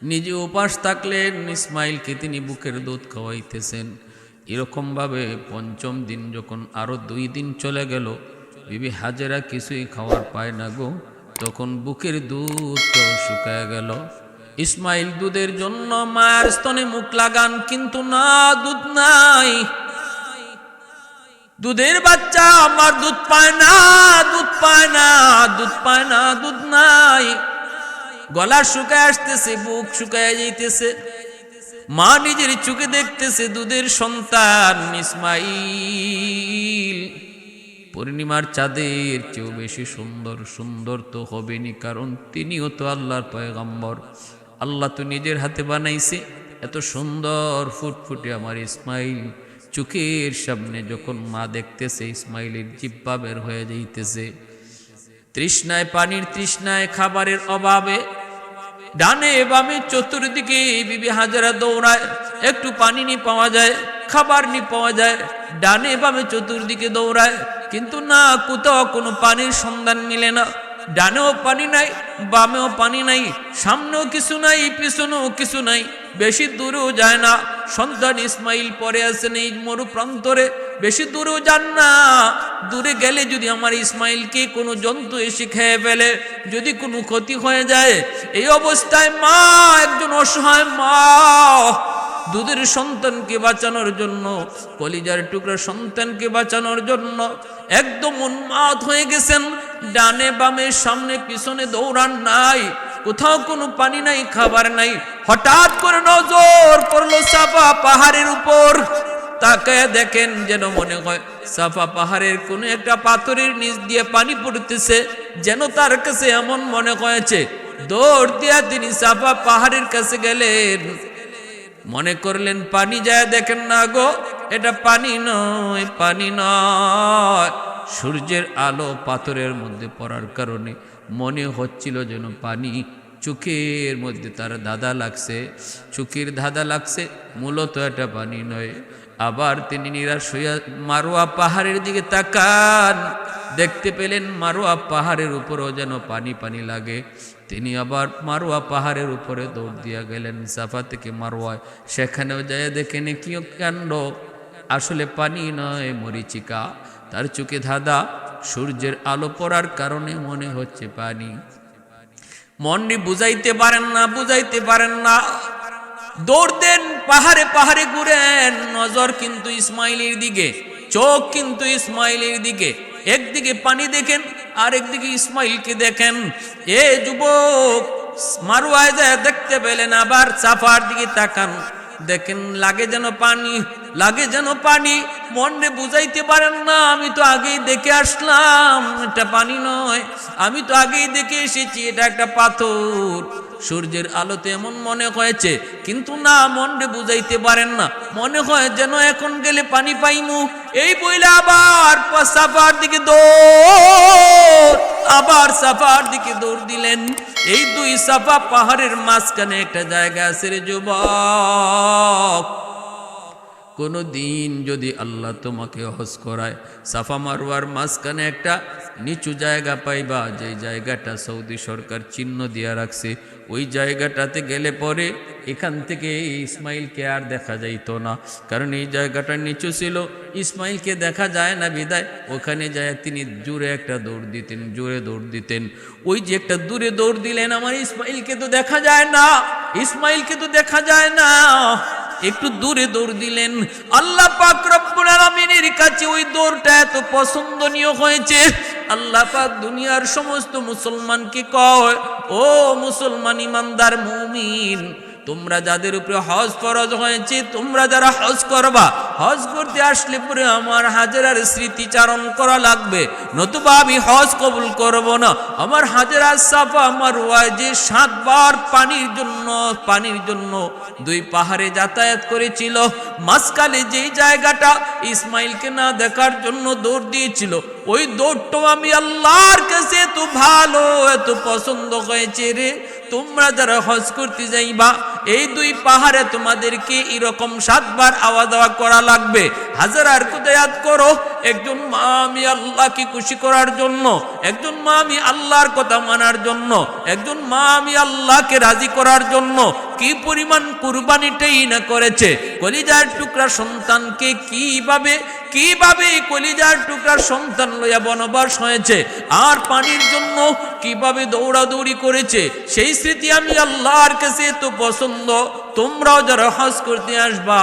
নিজে উপাস থাকলেন, ইসমাইলকে তিনি বুকের দুধ খাওয়াইতেছেন। এরকম ভাবে 5ম দিন যখন আরো 2 দিন চলে গেল, বিবি হাজারা কিছুই খাওয়ার পায় না গো, তখন বুকের দুধটাও শুকায় গেল। ইসমাইল দুধের জন্য মায়ের স্তনে মুখ লাগান, কিন্তু না, দুধ নাই। দুধের বাচ্চা আমার দুধ পায় না, দুধ পায় না, দুধ পায় না, দুধ নাই। গলা শুকায় আসতেছে, বুক শুকায় যাইতেছে। মা নিজের চোখে দেখতেছে দুধের সন্তান ইসমাইল পূর্ণিমার চাঁদের চেয়েও বেশি সুন্দর। সুন্দর তো হবেনি, কারণ তিনিও তো আল্লাহর পয়গম্বর। আল্লাহ তো নিজের হাতে বানাইছে। এত সুন্দর ফুটফুটে আমার ইসমাইল চোখের সামনে যখন মা দেখতেছে, ইসমাইলের জিহ্বা বের হয়ে যাইতেছে। তৃষ্ণায়, পানির তৃষ্ণায়, খাবারের অভাবে ডানে বামে চতুর্দিকে বিবি হাজারা দৌড়ায়। একটু পানি নি পাওয়া যায়, খাবার নি পাওয়া যায়, ডানে বামে চতুর্দিকে দৌড়ায়, কিন্তু না, কোথাও কোনো পানির সন্ধান মিলে না। ডানেও পানি নাই, বামেও পানি নাই, সামনেও কিছু নাই, পিছনেও কিছু নাই, বেশি দূরেও যায় না। সন্তান ইসমাইল পরে আছেন এই মরুপ্রান্তরে, বেশি দূরেও যান না। দূরে গেলে যদি আমার ইসমাইলকে কোনো জন্তু এসে খেয়ে ফেলে, যদি কোনো ক্ষতি হয়ে যায়, এই অবস্থায় মা, একজন অসহায় মা, দুধের সন্তানকে বাঁচানোর জন্য, কলিজার টুকরা সন্তানকে বাঁচানোর জন্য একদম উন্মাদ হয়ে গেছেন। ডানে বামে সামনে পিছনে দৌড়ান, নাই, কোথাও কোনো পানি নাই, খাবার নাই। হঠাৎ করে নজর পড়লো সাফা পাহাড়ের উপর। তাকায় দেখেন, যেন মনে হয় সাফা পাহাড়ের কোনো একটা পাথরের নিচ দিয়ে পানি পড়তেছে, যেন তার কাছে এমন মনে হয়েছে। দৌড় দিয়া তিনি সাফা পাহাড়ের কাছে গেলেন। মনে করলেন পানি, যায় দেখেন না গো, এটা পানি নয়, পানি নয়। সূর্যের আলো পাথরের মধ্যে পড়ার কারণে মনে হচ্ছিল যেন পানি। চোখের মধ্যে তার ধাঁধা লাগছে, চোখের ধাঁধা লাগছে, মূলত এটা পানি নয়। আবার তিনি নিরাশ হইয়া মারোয়া পাহাড়ের দিকে তাকান, দেখতে পেলেন মারোয়া পাহাড়ের উপরও যেন পানি পানি লাগে। তিনি আবার মারওয়া পাহাড়ের উপরে দৌড় দিয়া গেলেন সাফা থেকে মারওয়ায়। সেখানেও যায় দেখেন কি কাণ্ড, আসলে পানি নয় মরিচিকা। তার চোখে ধাঁধা, সূর্যের আলো পড়ার কারণে মনে হচ্ছে পানি। মনটি বুঝাইতে পারেন না, বুঝাইতে পারেন না। দৌড় দেন, পাহাড়ে পাহাড়ে ঘুরেন, নজর কিন্তু ইসমাইলের দিকে, চোখ কিন্তু ইসমাইলের দিকে। একদিকে পানি দেখেন, আর একদিকে ইসমাইলকে দেখেন। এ যুবক, মারওয়ায় যায় দেখতে পেলেন, আবার সাফার দিকে তাকান, দেখেন লাগে যেন পানি, লাগে যেন পানি। মনে বুঝাইতে পারেন না, আমি তো আগেই দেখে আসলাম এটা পানি নয়, আমি তো আগেই দেখে এসেছি এটা একটা পাথর। সূর্যের আলোতে এমন মনে হয়েছে, কিন্তু না, মনে বুঝাইতে পারেন না, মনে হয় যেন এখন গেলে পানি পাইমু। এই বইলে আবার সাফার দিকে দৌড়, আবার সাফার দিকে দৌড় দিলেন। এই দুই সাফা পাহাড়ের মাঝখানে একটা জায়গা আছে রে যুবক। কোনো দিন যদি আল্লাহ তোমাকে হজ করায়, সাফা মারওয়ার মাঝখানে একটা নিচু জায়গা পাইবা, যে জায়গাটা সৌদি সরকার চিহ্ন দিয়া রাখছে। ওই জায়গাটাতে গেলে পরে এখান থেকে ইসমাইলকে আর দেখা যাইতো না, কারণ এই জায়গাটা নিচু ছিল, ইসমাইলকে দেখা যায় না বিদায়। ওখানে যায় তিনি জোরে একটা দৌড় দিতেন, জোরে দৌড় দিতেন। ওই যে একটা দূরে দৌড় দিলেন, আমার ইসমাইলকে তো দেখা যায় না, ইসমাইলকে তো দেখা যায় না, একটু দূরে দৌড় দিলেন। আল্লাহ পাক রব্বুল আলামিনের কাছে ওই দৌড়টা এত পছন্দনীয় হয়েছে, আল্লাহ পাক দুনিয়ার সমস্ত মুসলমানকে কয়, ও মুসলমান ইমানদার মুমিন, তোমরা যাদের উপরে হজ ফরজ হয়েছে, তোমরা যারা হজ করবা, হজ করতে আসলে পরে আমার হাজেরার স্মৃতিচারণ করা লাগবে, নতুবা আমি হজ কবুল করব না। আমার হাজেরা সাফা মারওয়ায় যে 7 বার পানির জন্য দুই পাহাড়ে যাতায়াত করেছিল, মাঝখানে যেই জায়গাটা ইসমাইলকে না দেখার জন্য দৌড় দিয়েছিল, ওই দৌড়টাও আমি আল্লাহর কাছে এত ভালো, এত পছন্দ হয়েছে রে। তোমরা যারা হজ করতে যাইবা, এই দুই পাহাড়ে তোমাদেরকে এরকম 7 বার আওয়া দাওয়া করা লাগবে। হাজারার কুদায়াত করো, একজন মা আমি আল্লাহকে খুশি করার জন্য, একজন মা আমি আল্লাহর কথা মানার জন্য, একজন মা আমি আল্লাহকে রাজি করার জন্য কি পরিমাণ কুরবানিটাই না করেছে। কলিজার টুকরা সন্তানকে কিভাবে কলিজার টুকরার সন্তান লইয়া বনবাস হয়েছে, আর পানির জন্য কিভাবে দৌড়াদৌড়ি করেছে, সেই স্মৃতি আমি আল্লাহর কাছে তো পছন্দ। তোমরাও যারা হজ করতে আসবা,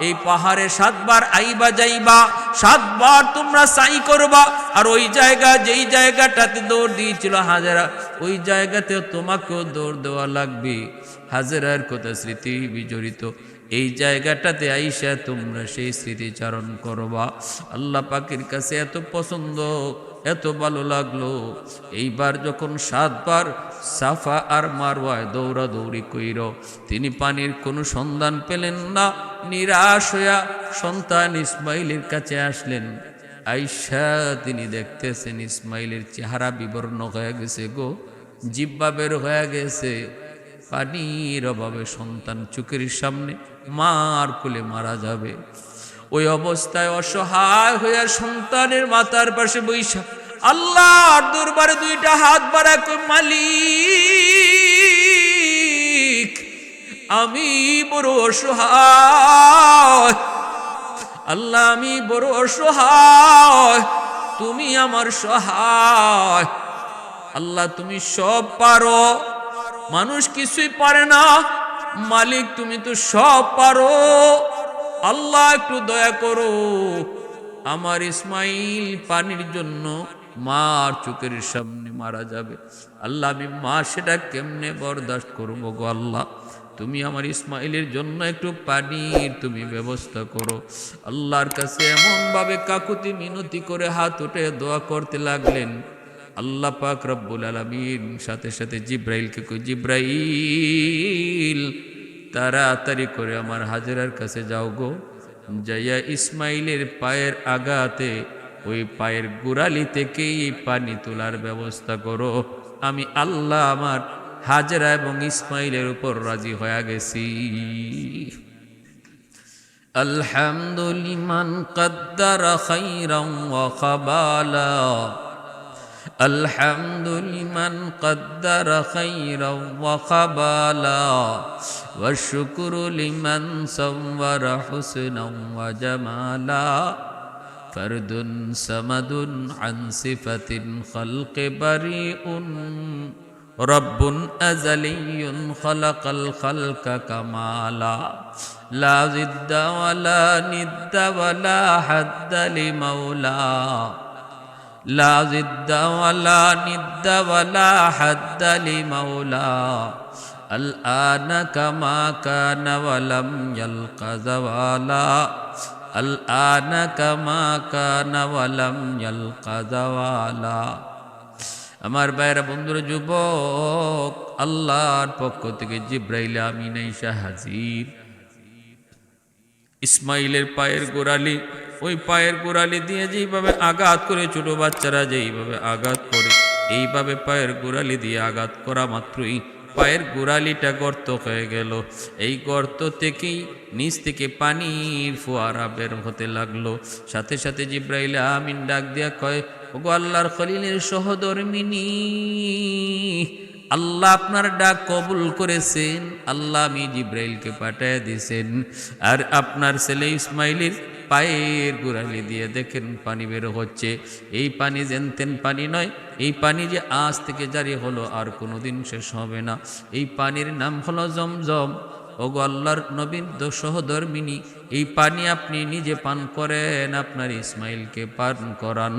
এই পাহাড়ে 7 বার আইবা যাইবা, 7 বার তোমরা সাই করবা। আর ওই জায়গা, যেই জায়গাটাতে দৌড় দিয়েছিল হাজেরা, ওই জায়গাতেও তোমাকেও দৌড় দেওয়া লাগবে। হাজেরার কথা স্মৃতি বিজড়িত এই জায়গাটাতে আইসা তোমরা সেই স্মৃতিচারণ করবা। আল্লাহ পাকের কাছে এত পছন্দ, এত ভালো লাগলো। এইবার যখন 7 বার সাফা আর মারওয়ায় দৌড়াদৌড়ি কইর, তিনি পানির কোনো সন্ধান পেলেন না। নিরাশ হইয়া সন্তান ইসমাইলের কাছে আসলেন। আইসা তিনি দেখতেছেন ইসমাইলের চেহারা বিবর্ণ হয়ে গেছে গো, জিহ্বা বের হয়ে গেছে। পানির অভাবে সন্তান চোখের সামনে মার কোলে মারা যাবে। ওই অবস্থায় অসহায় হইয়া সন্তানের মাথার পাশে বৈশা আল্লাহর দরবারে 2টা হাত বাড়া কই, মালিক আমি বড় অসহায়, আল্লাহ আমি বড় অসহায়, তুমি আমার সহায়। আল্লাহ তুমি সব পারো, মানুষ কিছুই পারে না, মালিক তুমি তো সব পারো। আল্লাহ একটু দয়া করো, আমার ইসমাইল পানির জন্য মার চোখের সামনে মারা যাবে। আল্লাহ আমি মা সেটা কেমনে বরদাস্ত করবো গো আল্লাহ, তুমি আমার ইসমাইলের জন্য একটু পানির তুমি ব্যবস্থা করো। আল্লাহর কাছে এমন ভাবে কাকুতি মিনতি করে হাত উঠে দোয়া করতে লাগলেন। আল্লাহ পাক রব্বুল আলামিন সাথে সাথে জিব্রাইলকে কই, জিব্রাইল তাড়াতাড়ি করে আমার হাজেরার কাছে যাও গো, যাইয়া ইসমাইলের পায়ের আঘাতে ওই পায়ের গোড়ালি থেকেই পানি তোলার ব্যবস্থা করো। আমি আল্লাহ আমার হাজেরা এবং ইসমাইলের উপর রাজি হয়ে গেছি। আলহামদুলিমান কদ্দারা খাইরাম ওয়া খাবালা, الحمد لمن قدر خيرا وقبالا والشكر لمن صور حسنا وجمالا فرد صمد عن صفة الخلق بريء رب أزلي خلق الخلق كمالا لا ضد ولا ند ولا حد لمولا لا ضد ولا ند ولا حد لمولا الآن كما كان ولم يلق زوالا الآن كما كان ولم يلق زوالا আমার ভাইরা বন্ধুরা যুবক আল্লাহর পক্ষ থেকে জিব্রাইল আমিন আইসা হাজির ইসমাইলের পায়ের গোড়ালি ওই পায়ের গোড়ালি দিয়ে যেইভাবে আঘাত করে ছোট বাচ্চারা যেইভাবে আঘাত করে এইভাবে পায়ের গোড়ালি দিয়ে আঘাত করা মাত্রই পায়ের গোড়ালিটা গর্ত হয়ে গেল এই গর্ত থেকেই নিচ থেকে পানির ফোয়ারা বের হতে লাগলো সাথে সাথে জিব্রাইল আমিন ডাক দিয়া কয় ওগো আল্লাহর খলিলের সহধর্মিনী আল্লাহ আপনার ডাক কবুল করেছেন আল্লাহ আমি জিব্রাইলকে পাঠিয়ে দিয়েছেন আর আপনার ছেলে ইসমাইলের পায়ের গোড়ালি দিয়ে দেখেন পানি বের হচ্ছে এই পানি জেনতেন পানি নয় এই পানি যে আজ থেকে জারি হলো আর কোনোদিন শেষ হবে না এই পানির নাম হলো জমজম ওগো আল্লাহর নবীন সহধর্মিনী এই পানি আপনি নিজে পান করেন আপনার ইসমাইলকে পান করান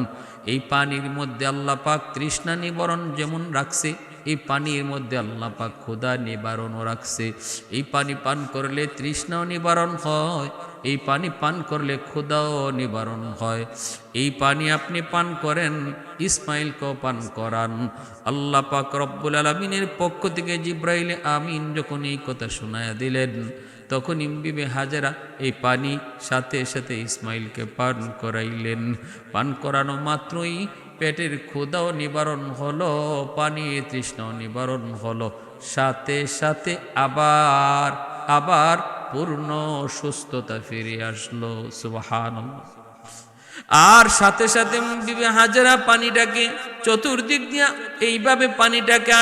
এই পানির মধ্যে আল্লাহ পাক তৃষ্ণা নিবারণ যেমন রাখছে এই পানির মধ্যে আল্লাহ পাক ক্ষুধা নিবারণও রাখছে এই পানি পান করলে তৃষ্ণাও নিবারণ হয় এই পানি পান করলে ক্ষুধাও নিবারণ হয় এই পানি আপনি পান করেন ইসমাইলকেও পান করান আল্লাহ পাক রব্বুল আলামিনের পক্ষ থেকে জিব্রাইল আমিন যখন এই কথা শোনায়া দিলেন তখন বিবি হাজেরা এই পানি সাথে সাথে ইসমাইলকে পান করাইলেন পান করানো মাত্রই পেটের ক্ষুধাও নিবারণ হলো পানি তৃষ্ণাও নিবারণ হলো সাথে সাথে আবার আবার পূর্ণ সুস্থতা ফিরে আসলো সুবহানাল্লাহ আর সাথে সাথে বিবি হাজেরা পানিটাকে চতুর্দিক দিয়া এইভাবে পানিটাকে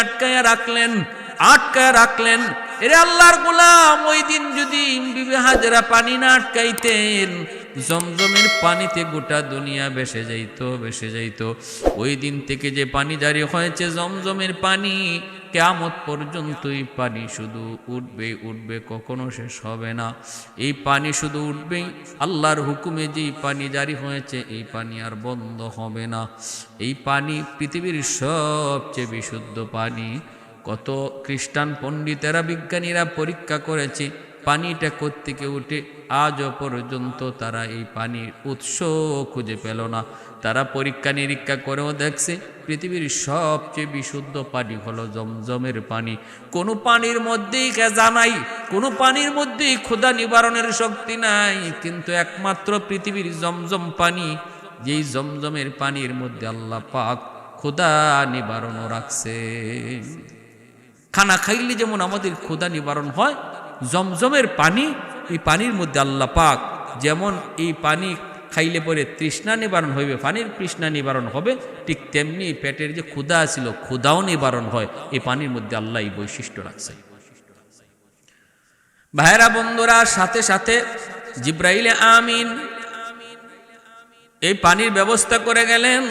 আটকায়া রাখলেন এরে আল্লাহর গোলাম ওই দিন যদি বিবি হাজেরা পানি না আটকাইতেন জমজমের পানিতে গোটা দুনিয়া ভেসে যাইতো ওই দিন থেকে যে পানি জারি হয়েছে জমজমের পানি কিয়ামত পর্যন্ত এই পানি শুধু উঠবে কখনো শেষ হবে না এই পানি শুধু উঠবেই আল্লাহর হুকুমে যেই পানি জারি হয়েছে এই পানি আর বন্ধ হবে না এই পানি পৃথিবীর সবচেয়ে বিশুদ্ধ পানি কত খ্রিস্টান পণ্ডিতেরা বিজ্ঞানীরা পরীক্ষা করেছে পানিটা কোত্থেকে উঠে আজও পর্যন্ত তারা এই পানির উৎস খুঁজে পেল না তারা পরীক্ষা নিরীক্ষা করেও দেখছে পৃথিবীর সবচেয়ে বিশুদ্ধ পানি হলো জমজমের পানি কোনো পানির মধ্যেই কেজা নাই কোনো পানির মধ্যেই ক্ষুধা নিবারণের শক্তি নাই কিন্তু একমাত্র পৃথিবীর জমজম পানি যেই জমজমের পানির মধ্যে আল্লাহ পাক ক্ষুধা নিবারণও রাখছে খানা খাইলে যেমন আমাদের ক্ষুধা নিবারণ হয় জমজমের পানি এই পানির মধ্যে আল্লাহ পাক যেমন এই পানি খাইলে পরে তৃষ্ণা নিবারণ হইবে পানির তৃষ্ণা নিবারণ হবে ঠিক তেমনি পেটের যে ক্ষুধা ছিল ক্ষুধাও নিবারণ হয় এই পানির মধ্যে আল্লাহ এই বৈশিষ্ট্য রাখছে ভাইরা বন্ধুরা সাথে সাথে জিব্রাইল আমিন এই পানির ব্যবস্থা করে গেলেন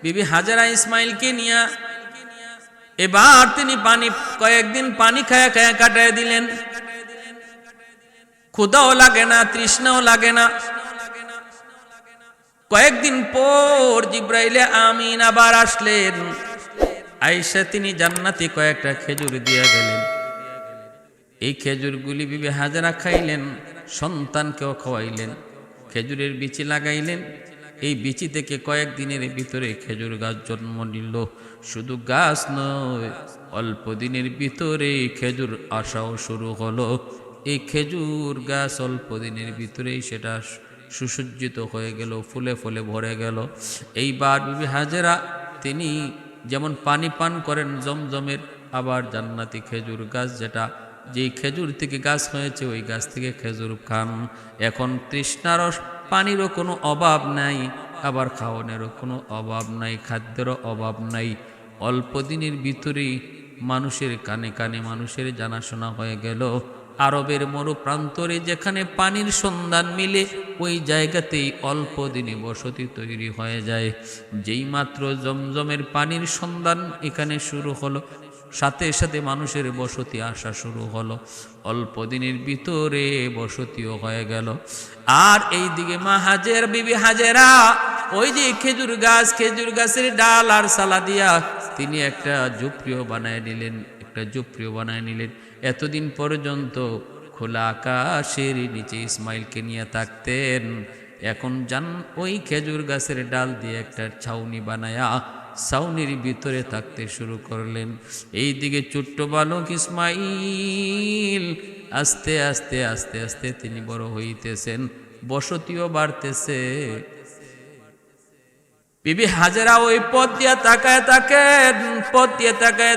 বিবি হাজেরা ইসমাইলকে নিয়ে এবার তিনি কয়েকদিন পানি খায়া কাটায় দিলেন ক্ষুধাও লাগে না তৃষ্ণাও লাগে না কয়েকদিন পর জিব্রাইল আমিন আবার আসলেন আয়েশা তিনি জান্নাতি কয়েকটা খেজুর দিয়ে গেলেন এই খেজুরগুলি বিবি হাজেরা খাইলেন সন্তানকেও খাওয়াইলেন খেজুরের বিচি লাগাইলেন এই বিচি থেকে কয়েকদিনের ভিতরে খেজুর গাছ জন্ম নিল শুধু গাছ নয় অল্প দিনের ভিতরে খেজুর আসাও শুরু হলো এই খেজুর গাছ অল্প দিনের ভিতরেই সেটা সুসজ্জিত হয়ে গেল ফুলে ফুলে ভরে গেল এইবার বিবি হাজেরা তিনি যেমন পানি পান করেন জমজমের আবার জান্নাতি খেজুর গাছ যেটা যেই খেজুর থেকে গাছ হয়েছে ওই গাছ থেকে খেজুর খান এখন তৃষ্ণারস পানিরও কোনো অভাব নাই আবার খাওয়ানোরও কোনো অভাব নাই, খাদ্যেরও অভাব নাই। অল্প দিনের ভিতরেই মানুষের কানে কানে মানুষের জানাশোনা হয়ে গেল। আরবের মরুপ্রান্তরে যেখানে পানির সন্ধান মিলে ওই জায়গাতেই অল্প দিনে বসতি তৈরি হয়ে যায়। যেই মাত্র জমজমের পানির সন্ধান এখানে শুরু হলো, সাথে সাথে মানুষের বসতি আসা শুরু হলো। অল্প দিনের ভিতরে বসতিও হয়ে গেল। আর এই দিকে মা হাজের বিবি হাজেরা ওই যে খেজুর গাছের ডাল আর সালা দিয়া তিনি একটা ঝুপড়িও বানায় নিলেন, এতদিন পর্যন্ত খোলা আকাশের নিচে ইসমাইলকে নিয়ে থাকতেন। এখন যান ওই খেজুর গাছের ডাল দিয়ে একটা ছাউনি বানায়া ছাউনির ভিতরে থাকতে শুরু করলেন। এই দিকে ছোট্ট বালক ইসমাইল আস্তে আস্তে আস্তে আস্তে তিনি বড় হইতেছেন, বসতিও বাড়তেছে। বিবি হাজেরা ওই পথ দিয়া তাকায়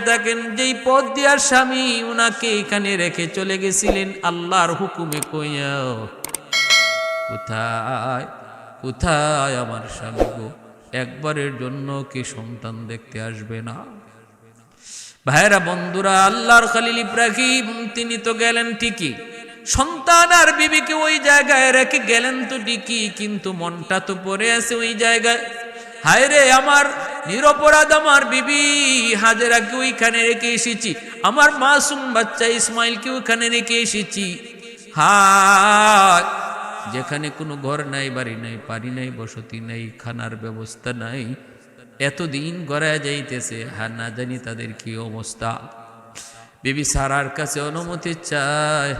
থাকেন, যেই পথ দিয়ার স্বামী উনাকে এখানে রেখে চলে গেছিলেন আল্লাহর হুকুমে কইয়া, কোথায় কোথায় আমার স্বামী গো, একবারের জন্য কি সন্তান দেখতে আসবে না? ভাইরা বন্ধুরা, আল্লাহর খলিল ইব্রাহিম তিনি তো গেলেন ঠিকই, সন্তান আর বিবিকে ওই জায়গায় রেখে গেলেন তো ঠিকই, কিন্তু মনটা তো পড়ে আছে ওই জায়গায়। হায় রে, আমার নিরপরাধ আমার বিবি হাজেরাকে ওইখানে রেখে এসেছি, আমার মাসুম বাচ্চা ইসমাইলকে ওইখানে রেখে এসেছি। হায়, যেখানে কোনো ঘর নাই, বাড়ি নাই, পানি নাই, বসতি নাই, খানার ব্যবস্থা নাই, এতদিন গড়ায় যাইতেছে, না জানি তাদের কি অবস্থা। বিবি সারার কাছে অনুমতি চায়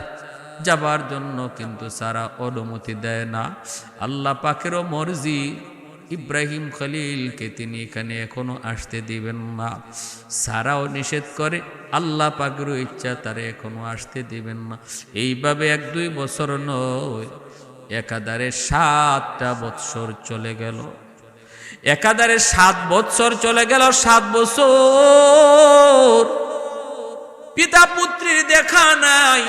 যাবার জন্য, কিন্তু সারা অনুমতি দেয় না। আল্লাহ পাকেরও মর্জি, ইব্রাহিম খলিলকে তিনি এখানে এখনো আসতে দিবেন না। সারাও নিষেধ করে, আল্লাহ পাকেরও ইচ্ছা তারে এখনো আসতে দিবেন না। এইভাবে 1-2 বছর নয়, একাধারে 7টা বৎসর চলে গেল। 7 বৎসর চলে গেল। 7 বছর পিতা পুত্রীর দেখা নাই।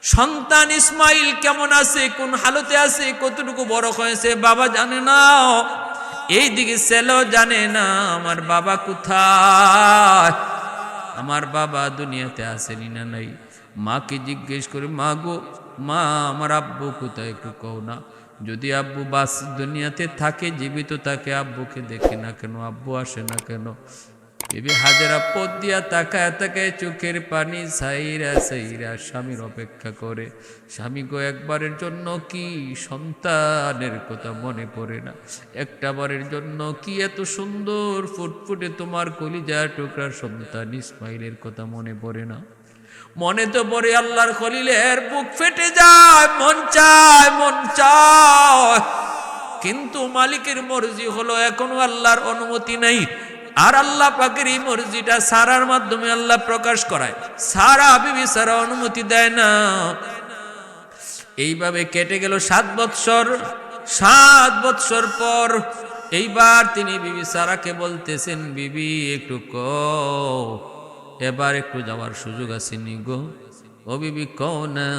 সন্তান ইসমাইল কেমন আছে, কোন হালতে আছে, কতটুকু বড় হয়েছে বাবা জানে না, এইদিকে ছেলেও জানে না আমার বাবা কোথায়, আমার বাবা দুনিয়াতে আসেনি না নাই। মাকে জিজ্ঞেস করে, মা গো মা, আমার আব্বু কোথায় একটু কও না। যদি আব্বু বাস দুনিয়াতে থাকে, জীবিত থাকে, আব্বুকে দেখে না কেন, আব্বু আসে না কেন? বিবি হাজেরা পথ দিয়া তাকায় তাকায় চোখের পানি সাইরা সাইরা স্বামীর অপেক্ষা করে। স্বামী গো, একবারের জন্য কি সন্তানের কথা মনে পড়ে না? একটা বারের জন্য কি এত সুন্দর ফুটফুটে তোমার কলিজার টুকরা সন্তান ইসমাইলের কথা মনে পড়ে না? মনে তো পড়ে, আল্লাহর খলিলের বুক ফেটে যায়, মন চায়, কিন্তু মালিকের মর্জি হলো, এখনো আল্লাহর অনুমতি নাই। আর আল্লাহ পাকের এই মর্জিটা সারার মাধ্যমে আল্লাহ প্রকাশ করায়, সারা বিবি সারা অনুমতি দেয় না। এইভাবে কেটে গেল 7 বৎসর। 7 বৎসর পর এইবার তিনি বিবি সারাকে বলতেছেন, বিবি একটু কও, এবার একটু যাওয়ার সুযোগ আছে নি গো? ও বিবি কও না,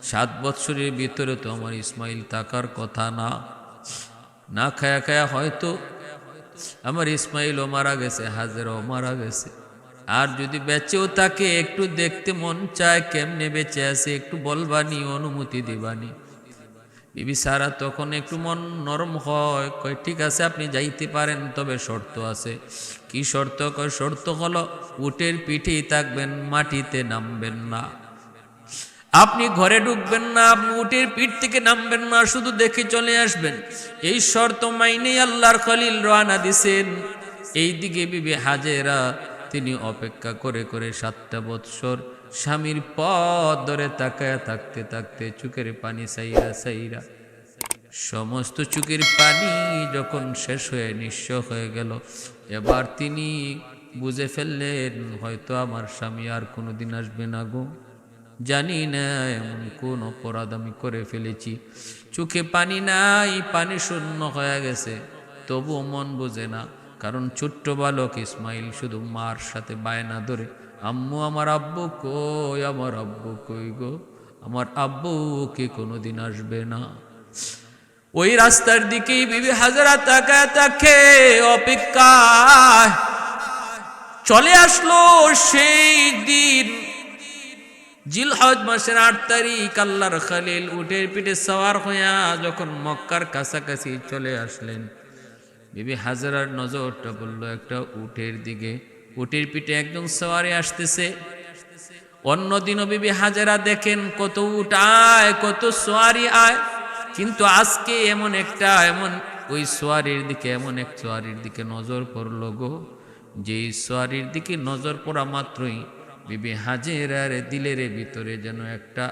7 বৎসরের ভিতরে তো আমার ইসমাইল থাকার কথা না। না খায়া খায়া হয়তো আমার ইসমাইলও মারা গেছে, হাজেরাও মারা গেছে। আর যদি বেঁচেও থাকে, একটু দেখতে মন চায় কেমনে বেঁচে আছে, একটু বলবানি, অনুমতি দিবানি। বিবি সারা তখন একটু মন নরম হয়, কয় ঠিক আছে আপনি যাইতে পারেন, তবে শর্ত আছে। কি শর্ত? কয় শর্ত হলো উটের পিঠেই থাকবেন, মাটিতে নামবেন না। আপনি ঘরে ঢুকবেন না, আপনি উটের পিঠ থেকে নামবেন না, শুধু দেখে চলে আসবেন। এই শর্ত মাইনে আল্লাহর খলিল রওনা দিছেন। এইদিকে বিবি হাজেরা তিনি অপেক্ষা করে করে 7টা বৎসর স্বামীর পথ ধরে তাকায়া থাকতে থাকতে চোখের পানি সাইরা সাইরা সমস্ত চোখের পানি যখন শেষ হয়ে নিঃস্ব হয়ে গেল, এবার তিনি বুঝে ফেললেন, হয়তো আমার স্বামী আর কোনোদিন আসবে না গো। জানি না এমন কোন অপরাধ আমি করে ফেলেছি। চোখে পানি নাই, পানি শূন্য হয়ে গেছে, তবুও মন বোঝে না। কারণ ছোট্ট বালক ইসমাইল শুধু মার সাথে বায়না ধরে, আম্মু আমার আব্বু কই, আমার আব্বু কই গো, আমার আব্বু কি কোনোদিন আসবে না? ওই রাস্তার দিকেই বিবি হাজেরা তাকায় তাকে অপেক্ষায়। চলে আসলো সেই দিন, জিলহজ মাসের 8 তারিখ। আল্লাহর খলিল উটের পিঠে সওয়ার হইয়া যখন মক্কার কাছাকাছি চলে আসলেন, বিবি হাজেরার নজরটা পড়ল একটা উটের দিকে। উটের পিঠে একজন সওয়ারি আসতেছে। অন্যদিনও বিবি হাজেরা দেখেন কত উট আয়, কত সোয়ারি আয়, কিন্তু আজকে এমন ওই সোয়ারির দিকে, এমন এক সোয়ারির দিকে নজর পড়ল গো, যেই সোয়ারির দিকে নজর পড়া মাত্রই বিবি হাজেরার দিলের ভিতরে যেন একটা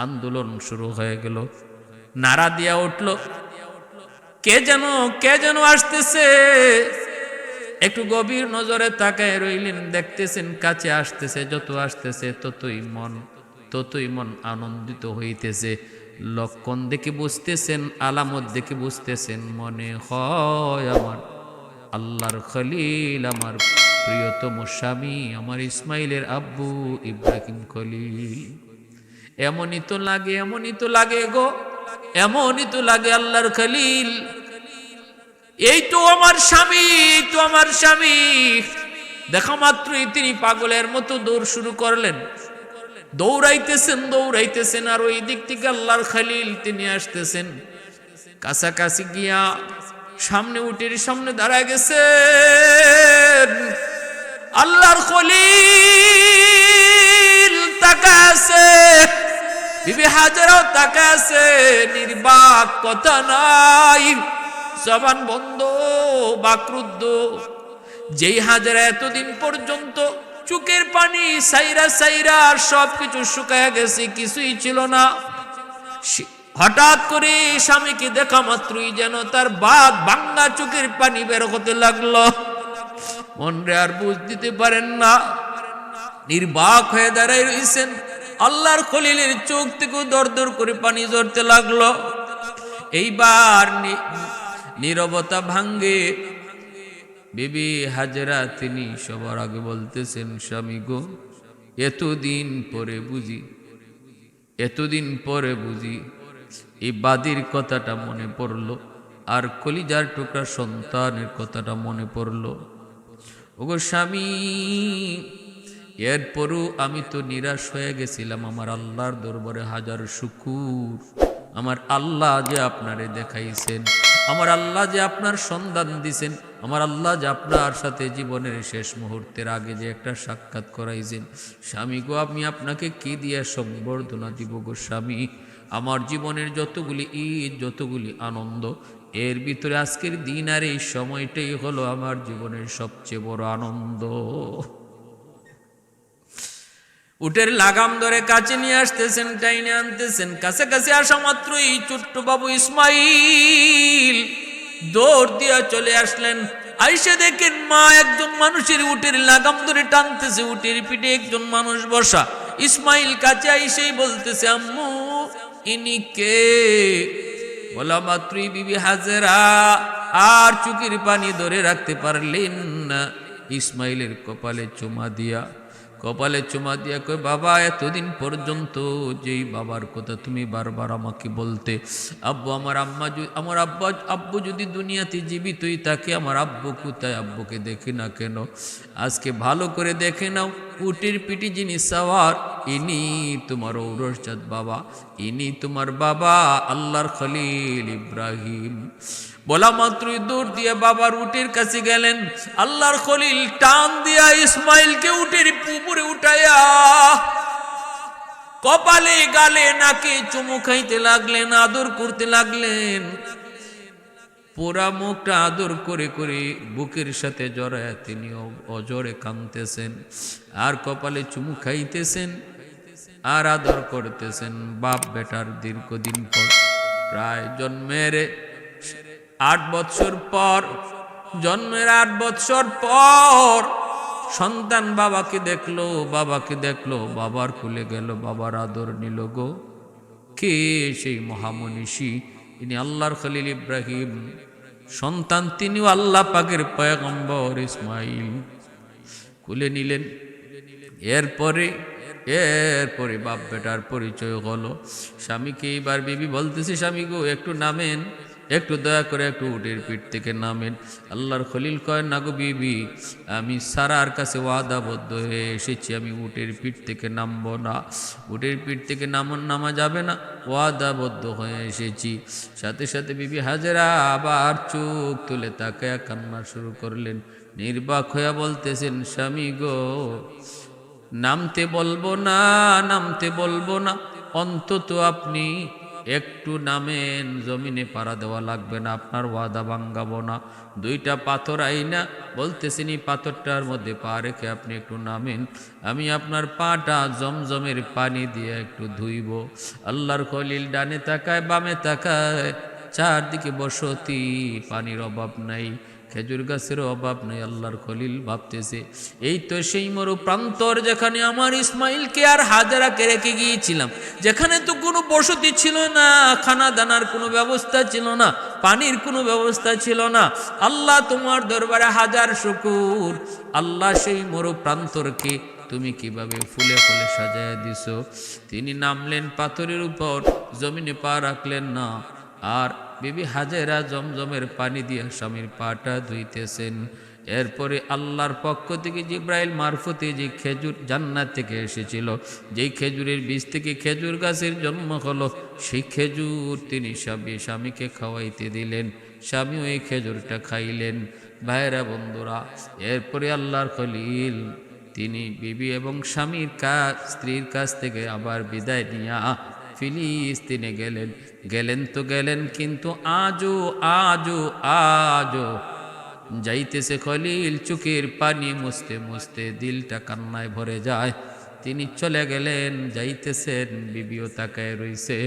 আন্দোলন শুরু হয়ে গেল। নারা দিয়া উঠল, কে যেন আসতেছে। একটু গভীর নজরে তাকায় রইলেন, দেখতেছেন কাছে আসতেছে। যত আসতেছে ততই মন আনন্দিত হইতেছে। লক্ষণ দেখে বুঝতেছেন, আলামত দেখে বুঝতেছেন, মনে হয় আমার আল্লাহর খলিল, আমার প্রিয়তম স্বামী, আমার ইসমাইলের আব্বু ইব্রাহিম খলিল। এমনই তো লাগে গো, এমনই তো লাগে আল্লাহর খলিল। এই তো আমার স্বামী। দেখা মাত্রই তিনি পাগলের মতো দৌড় শুরু করলেন। দৌড়াইতেছেন, আর ওই দিক থেকে আল্লাহর খলিল তিনি আসতেছেন। কাছাকাছি গিয়া উটের সামনে দাঁড়ায় গেছেন। আল্লাহর খলিল তাকাছে, বিবি হাজেরাও তাকাছে, নির্বাক, কথা নাই, জবান বন্ধ, বাকরুদ্ধ। যেই হাজেরা এতদিন পর্যন্ত চোখের পানি সাইরা সবকিছু শুকায় গেছে, কিছুই ছিল না, হঠাৎ করে স্বামীকে দেখা মাত্রই যেন তার বাদ ভাঙ্গা চোখের পানি বের হতে লাগলো। মনরে আর বুঝ দিতে পারেন না, নির্বাক হয়ে দাঁড়াই রয়েছেন। আল্লাহর খলিলের চোখ থেকে দর করে পানি ঝরতে লাগলো। এইবার নীরবতা ভাঙ্গে বিবি হাজেরা তিনি সবার আগে বলতেছেন, স্বামী গো, এতদিন পরে বুঝি এই বাদির কথাটা মনে পড়লো, আর কলিজার টুকরা সন্তানের কথাটা মনে পড়লো। ওগো স্বামী, এরপরও আমি তো নিরাশ হয়ে গেছিলাম। আমার আল্লাহর দরবারে হাজার শুকুর, আমার আল্লাহ যে আপনারে দেখাইছেন, আমার আল্লাহ যে আপনার সন্ধান দিছেন, আমার আল্লাহ যে আপনার সাথে জীবনের শেষ মুহূর্তের আগে যে একটা সাক্ষাৎ করাইছেন। স্বামী গো, আমি আপনাকে কি দিয়ে সম্বর্ধনা দিব গো স্বামী? আমার জীবনের যতগুলি ঈদ, যতগুলি আনন্দ, এর ভিতরে আজকের দিন আর এই সময়টাই হলো আমার জীবনের সবচেয়ে বড় আনন্দ। উটের লাগাম ধরে কাছে নিয়ে আসতেছেন, টাইনে আনতেছেন। কাছে আসা মাত্রই ছোট্ট বাবু ইসমাইল দৌড় দিয়া চলে আসলেন। আইসা দেখেন মা একজন মানুষের উটের লাগাম ধরে টানতেছে, উটের পিঠে একজন মানুষ বসা। ইসমাইল কাছে আইসেই বলতেছে, আম্মু ইনি কে? বলা মাত্রই বিবি হাজেরা আর চোখের পানি ধরে রাখতে পারলেন না। ইসমাইলের কপালে চুমা দিয়া কই, বাবা, এতদিন পর্যন্ত যেই বাবার কথা তুমি বারবার আমাকে বলতে, আব্বু, আমার আব্বু যদি দুনিয়াতে জীবিতই থাকে, আমার আব্বু কোথায়? আব্বুকে দেখি না কেন? আজকে ভালো করে দেখে নাও, উটের পিঠে যিনি সাওয়ার, ইনি তোমার ঔরসজাত বাবা, ইনি তোমার বাবা আল্লাহর খলিল ইব্রাহিম। বলা মাত্রই দৌড় দিয়ে বাবার উটের কাছে গেলেন। আল্লাহর খলিল টান দিয়া ইসমাইলকে উটের উপরে উঠাইয়া কপালে, গালে, নাকে চুমু খাইতে লাগলেন, আদর করতে লাগলেন। পুরা মুখটা আদর করে বুকের সাথে জড়ায় তিনি অজরে কাঁদতেছেন, আর কপালে চুমু খাইতেছেন, আর আদর করতেছেন। বাপ বেটার দীর্ঘদিন পর, প্রায় জন্মের 8 বৎসর পর, সন্তান বাবাকে দেখলো, বাবার কুলে গেল, বাবার আদর নিল গো। কে সেই মহামনীষী? ইনি আল্লাহর খলিল ইব্রাহিম। সন্তান তিনিও আল্লাহ পাকের পয়গম্বর ইসমাইল। কুলে নিলেন। এরপরে বাপ বেটার পরিচয় হলো। স্বামীকে এইবার বিবি বলতেছে, স্বামী গো, একটু নামেন, একটু দয়া করে একটু উটের পিঠ থেকে নামেন। আল্লাহর খলিল কয়, না গো বিবি, আমি সারার কাছে ওয়াদাবদ্ধ হয়ে এসেছি, আমি উটের পিঠ থেকে নামবো না। উটের পিঠ থেকে নামা যাবে না, ওয়াদাবদ্ধ হয়ে এসেছি। সাথে সাথে বিবি হাজেরা আবার চোখ তুলে তাকায়া কান্না শুরু করলেন, নির্বাক হইয়া বলতেছেন, স্বামী গো, নামতে বলবো না, নামতে বলবো না, অন্তত আপনি একটু নামেন, জমিনে পাড়া দেওয়া লাগবে না, আপনার ওয়াদা ভাঙ্গাবো না। দুইটা পাথর আইনা বলতেছেন, এই পাথরটার মধ্যে পা রেখে আপনি একটু নামেন, আমি আপনার পাটা জমজমের পানি দিয়ে একটু ধুইব। আল্লাহর খলিল ডানে তাকায় বামে তাকায়, চারদিকে বসতি, পানির অভাব নাই, খেজুর গাছেরও অভাব নেই। আল্লাহর খলিল ভাবতেছে, এই তো সেই মরু প্রান্তর যেখানে আমার ইসমাইলকে আর হাজেরাকে রেখে গিয়েছিলাম, যেখানে তো কোনো বসতি ছিল না, খানা দানার কোনো ব্যবস্থা ছিল না, পানির কোনো ব্যবস্থা ছিল না। আল্লাহ তোমার দরবারে হাজার শুকুর, আল্লাহ সেই মরু প্রান্তরকে তুমি কিভাবে ফুলে ফুলে সাজায় দিছো। তিনি নামলেন পাথরের উপর, জমিনে পা রাখলেন না, আর বিবি হাজেরা জমজমের পানি দিয়ে স্বামীর পাটা ধুইতেছেন। এরপরে আল্লাহর পক্ষ থেকে জিব্রাইল মারফতে যে খেজুর জান্নাত থেকে এসেছিল, যেই খেজুরের বীজ থেকে খেজুর গাছের জন্ম হলো, সেই খেজুর তিনি স্বামীকে খাওয়াইতে দিলেন, স্বামী ওই খেজুরটা খাইলেন। ভাইরা বন্ধুরা, এরপরে আল্লাহর খলিল তিনি বিবি এবং স্বামীর স্ত্রীর কাছ থেকে আবার বিদায় নিয়া ফিলিস্তিনে গেলেন তো গেলেন, কিন্তু আজও আজও আজও যাইতেছে খলিল চোখের পানি মুছতে মুছতে দিলটা কান্নায় ভরে যায়। তিনি চলে গেলেন, যাইতেছেন, বিবিও তাকায় রইছে।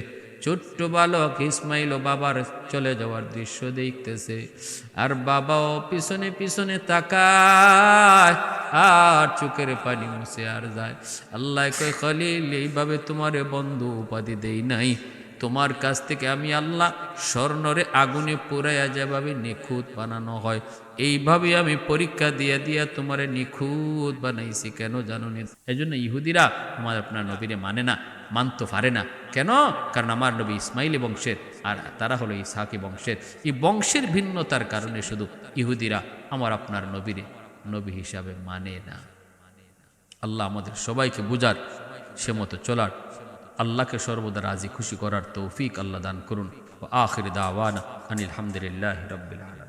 ছোট্ট বালক ইসমাইল ও বাবার চলে যাওয়ার দৃশ্য দেখতেছে, আর বাবাও পিছনে পিছনে তাকায়, আর চোখের পানি মুছে আর যায়। আল্লাহ কয়, খলিল, এইভাবে তোমারে বন্ধু উপাধি দেই নাই, তোমার কাছ থেকে আমি আল্লাহ স্বর্ণরে আগুনে পুরাইয়া যেভাবে নিখুঁত বানানো হয়, এইভাবে আমি পরীক্ষা দিয়া দিয়া তোমারে নিখুঁত বানাইছি। কেন জানো নি? এই জন্য ইহুদিরা আমার আপনার নবীরে মানে না, মানতে পারে না। কেন? কারণ আমার নবী ইসমাইলি বংশের, আর তারা হলো ইসহাকি বংশের। এই বংশের ভিন্নতার কারণে শুধু ইহুদিরা আমার আপনার নবীরে নবী হিসাবে মানে না। আল্লাহ আমাদের সবাইকে বুঝার, সে মতো চলার, আল্লাহকে সর্বদা রাজি খুশি করার তৌফিক আল্লাহ দান করুন। আখির দাওয়ানা আনিল হামদুলিল্লাহি রাব্বিল আলামিন।